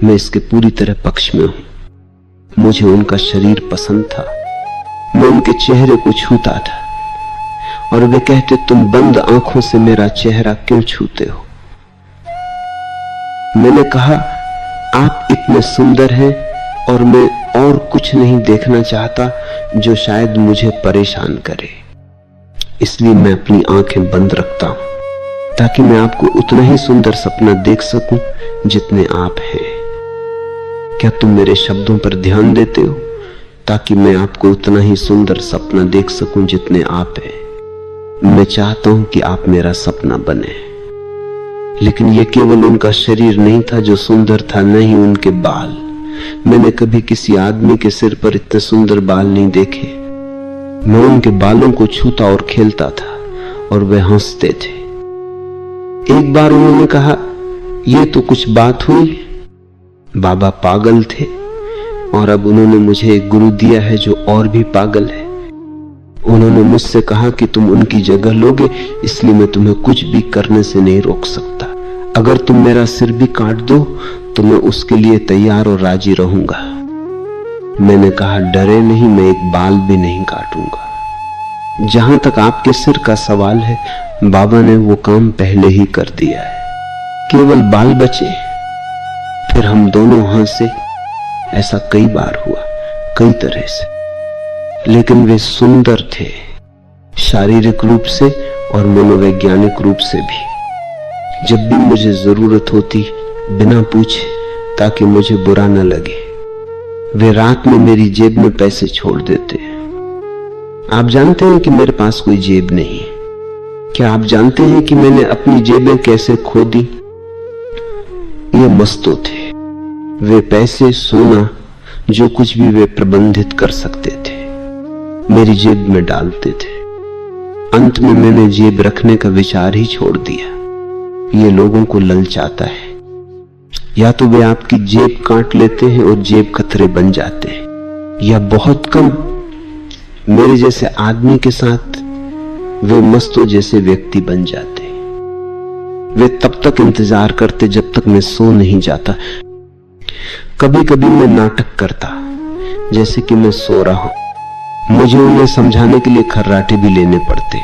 मैं इसके पूरी तरह पक्ष में हूं। मुझे उनका शरीर पसंद था। मैं उनके चेहरे को छूता था और वे कहते, तुम बंद आंखों से मेरा चेहरा क्यों छूते हो? मैंने कहा, आप इतने सुंदर हैं और मैं और कुछ नहीं देखना चाहता जो शायद मुझे परेशान करे। इसलिए मैं अपनी आंखें बंद रखता हूं ताकि मैं आपको उतना ही सुंदर सपना देख सकूं जितने आप हैं। क्या तुम मेरे शब्दों पर ध्यान देते हो ताकि मैं आपको उतना ही सुंदर सपना देख सकूं जितने आप हैं? मैं चाहता हूं कि आप मेरा सपना बने। लेकिन यह केवल उनका शरीर नहीं था जो सुंदर था, न ही उनके बाल। मैंने कभी किसी आदमी के सिर पर इतने सुंदर बाल नहीं देखे। मैं उनके बालों को छूता और खेलता था और वे हंसते थे। एक बार उन्होंने कहा, यह तो कुछ बात हुई। बाबा पागल थे और अब उन्होंने मुझे एक गुरु दिया है जो और भी पागल है। उन्होंने मुझसे कहा कि तुम उनकी जगह लोगे, इसलिए मैं तुम्हें कुछ भी करने से नहीं रोक सकता। अगर तुम मेरा सिर भी काट दो तो मैं उसके लिए तैयार और राजी रहूंगा। मैंने कहा, डरे नहीं, मैं एक बाल भी नहीं काटूंगा। जहां तक आपके सिर का सवाल है, बाबा ने वो काम पहले ही कर दिया है। केवल बाल बचे। फिर हम दोनों हंसे। ऐसा कई बार हुआ, कई तरह से। लेकिन वे सुंदर थे, शारीरिक रूप से और मनोवैज्ञानिक रूप से भी। जब भी मुझे जरूरत होती, बिना पूछे, ताकि मुझे बुरा न लगे, वे रात में मेरी जेब में पैसे छोड़ देते। आप जानते हैं कि मेरे पास कोई जेब नहीं है। क्या आप जानते हैं कि मैंने अपनी जेबें कैसे खो दी? ये मस्तो थे। वे पैसे, सोना, जो कुछ भी वे प्रबंधित कर सकते थे, मेरी जेब में डालते थे। अंत में मैंने जेब रखने का विचार ही छोड़ दिया। ये लोगों को ललचाता है। या तो वे आपकी जेब काट लेते हैं और जेब खतरे बन जाते हैं, या बहुत कम मेरे जैसे आदमी के साथ वे मस्तों जैसे व्यक्ति बन जाते हैं। वे तब तक इंतजार करते जब तक मैं सो नहीं जाता। कभी कभी मैं नाटक करता जैसे कि मैं सो रहा हूं। मुझे उन्हें समझाने के लिए खर्राटे भी लेने पड़ते।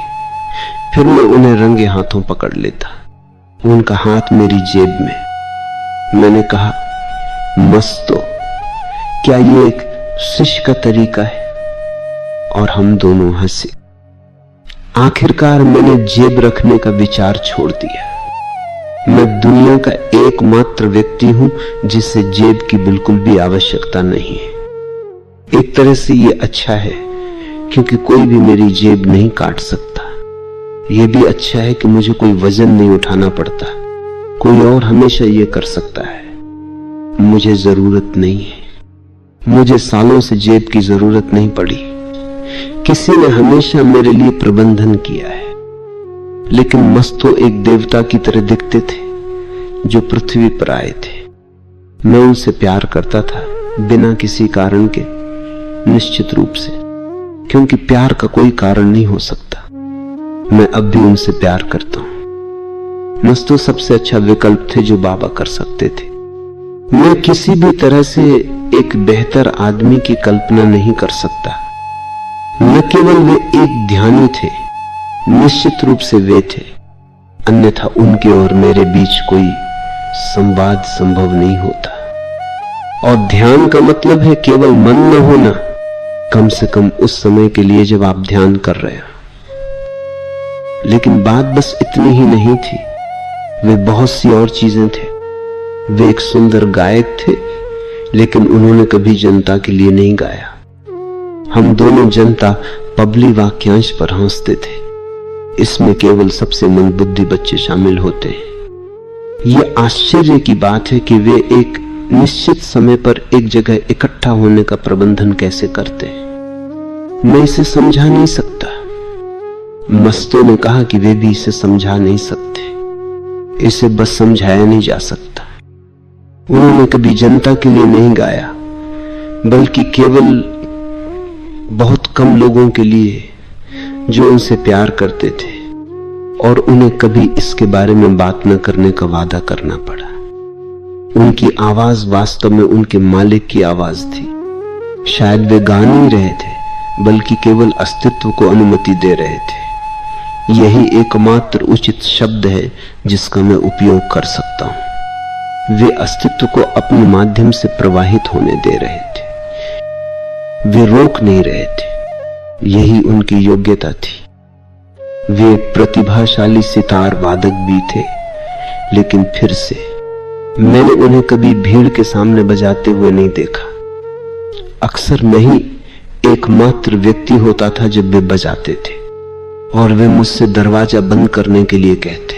फिर मैं उन्हें रंगे हाथों पकड़ लेता। उनका हाथ मेरी जेब में। मैंने कहा, मस्तो, क्या ये एक शिष्य का तरीका है? और हम दोनों हंसे। आखिरकार मैंने जेब रखने का विचार छोड़ दिया। मैं दुनिया का एकमात्र व्यक्ति हूं जिसे जेब की बिल्कुल भी आवश्यकता नहीं है। एक तरह से ये अच्छा है क्योंकि कोई भी मेरी जेब नहीं काट सकता। ये भी अच्छा है कि मुझे कोई वजन नहीं उठाना पड़ता। कोई और हमेशा ये कर सकता है, मुझे जरूरत नहीं है। मुझे सालों से जेब की जरूरत नहीं पड़ी। किसी ने हमेशा मेरे लिए प्रबंधन किया है। लेकिन मस्तो एक देवता की तरह दिखते थे जो पृथ्वी पर आए थे। मैं उनसे प्यार करता था बिना किसी कारण के, निश्चित रूप से, क्योंकि प्यार का कोई कारण नहीं हो सकता। मैं अब भी उनसे प्यार करता हूं। मस्तो सबसे अच्छा विकल्प थे जो बाबा कर सकते थे। मैं किसी भी तरह से एक बेहतर आदमी की कल्पना नहीं कर सकता। न केवल वे एक ध्यानी थे, निश्चित रूप से वे थे, अन्यथा उनके और मेरे बीच कोई संवाद संभव नहीं होता। और ध्यान का मतलब है केवल मन न होना, कम से कम उस समय के लिए जब आप ध्यान कर रहे हो। लेकिन बात बस इतनी ही नहीं थी, वे बहुत सी और चीजें थे। वे एक सुंदर गायक थे, लेकिन उन्होंने कभी जनता के लिए नहीं गाया। हम दोनों जनता पबली वाक्यांश पर हंसते थे। इसमें केवल सबसे मंदबुद्धि बच्चे शामिल होते हैं। यह आश्चर्य की बात है कि वे एक निश्चित समय पर एक जगह इकट्ठा होने का प्रबंधन कैसे करते हैं। मैं इसे समझा नहीं सकता। मस्तों ने कहा कि वे भी इसे समझा नहीं सकते। इसे बस समझाया नहीं जा सकता। उन्होंने कभी जनता के लिए नहीं गाया, बल्कि केवल बहुत कम लोगों के लिए जो उनसे प्यार करते थे, और उन्हें कभी इसके बारे में बात न करने का वादा करना पड़ा। उनकी आवाज वास्तव में उनके मालिक की आवाज थी। शायद वे गा नहीं रहे थे, बल्कि केवल अस्तित्व को अनुमति दे रहे थे। यही एकमात्र उचित शब्द है जिसका मैं उपयोग कर सकता हूं। वे अस्तित्व को अपने माध्यम से प्रवाहित होने दे रहे थे, वे रोक नहीं रहे थे। यही उनकी योग्यता थी। वे प्रतिभाशाली सितार वादक भी थे, लेकिन फिर से मैंने उन्हें कभी भीड़ के सामने बजाते हुए नहीं देखा। अक्सर मैं ही एकमात्र व्यक्ति होता था जब वे बजाते थे, और वे मुझसे दरवाजा बंद करने के लिए कहते,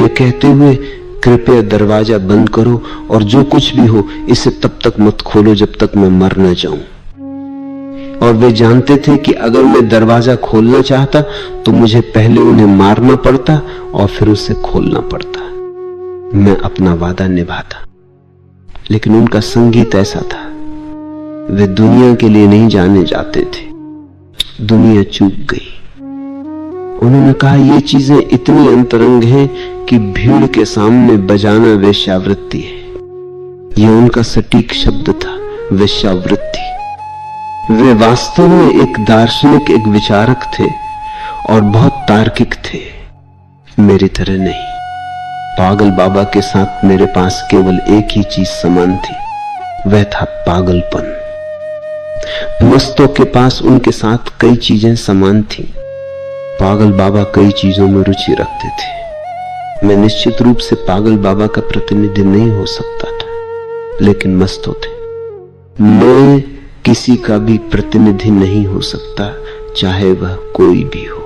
ये कहते हुए, कृपया दरवाजा बंद करो और जो कुछ भी हो इसे तब तक मत खोलो जब तक मैं मर न जाऊं। और वे जानते थे कि अगर मैं दरवाजा खोलना चाहता तो मुझे पहले उन्हें मारना पड़ता और फिर उसे खोलना पड़ता। मैं अपना वादा निभाता। लेकिन उनका संगीत ऐसा था, वे दुनिया के लिए नहीं जाने जाते थे। दुनिया चूक गई। उन्होंने कहा, ये चीजें इतनी अंतरंग हैं कि भीड़ के सामने बजाना वेश्यावृत्ति है। यह उनका सटीक शब्द था, वेश्यावृत्ति। वे वास्तव में एक दार्शनिक, एक विचारक थे और बहुत तार्किक थे, मेरी तरह नहीं। पागल बाबा के साथ मेरे पास केवल एक ही चीज समान थी, वह था पागलपन। मस्तों के पास उनके साथ कई चीजें समान थीं। पागल बाबा कई चीजों में रुचि रखते थे। मैं निश्चित रूप से पागल बाबा का प्रतिनिधि नहीं हो सकता था, लेकिन मस्तों थे। मैं किसी का भी प्रतिनिधि नहीं हो सकता, चाहे वह कोई भी हो।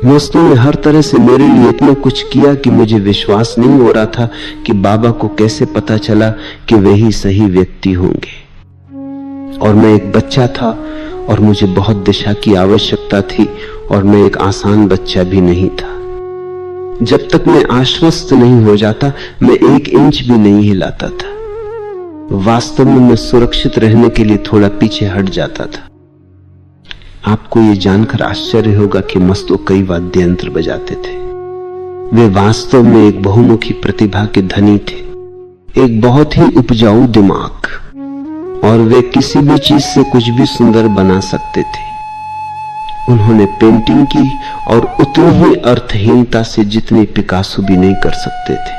मस्तों ने हर तरह से मेरे लिए इतना कुछ किया कि मुझे विश्वास नहीं हो रहा था कि बाबा को कैसे पता चला कि वे ही सही व्यक्ति होंगे। और मैं एक बच्चा था और मुझे बहुत दिशा की आवश्यकता थी, और मैं एक आसान बच्चा भी नहीं था। जब तक मैं आश्वस्त नहीं हो जाता, मैं 1 इंच भी नहीं हिलाता था। वास्तव में मैं सुरक्षित रहने के लिए थोड़ा पीछे हट जाता था। आपको यह जानकर आश्चर्य होगा कि मस्तो कई वाद्य यंत्र बजाते थे। वे वास्तव में एक बहुमुखी प्रतिभा के धनी थे, एक बहुत ही उपजाऊ दिमाग, और वे किसी भी चीज से कुछ भी सुंदर बना सकते थे। उन्होंने पेंटिंग की, और उतनी ही अर्थहीनता से जितनी पिकासो भी नहीं कर सकते थे,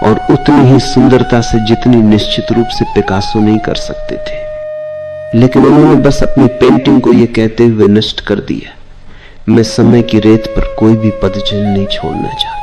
और उतनी ही सुंदरता से जितनी निश्चित रूप से पिकासो नहीं कर सकते थे। लेकिन उन्होंने बस अपनी पेंटिंग को यह कहते हुए नष्ट कर दिया, मैं समय की रेत पर कोई भी पदचिन्ह नहीं छोड़ना चाहता।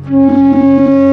Mm-hmm.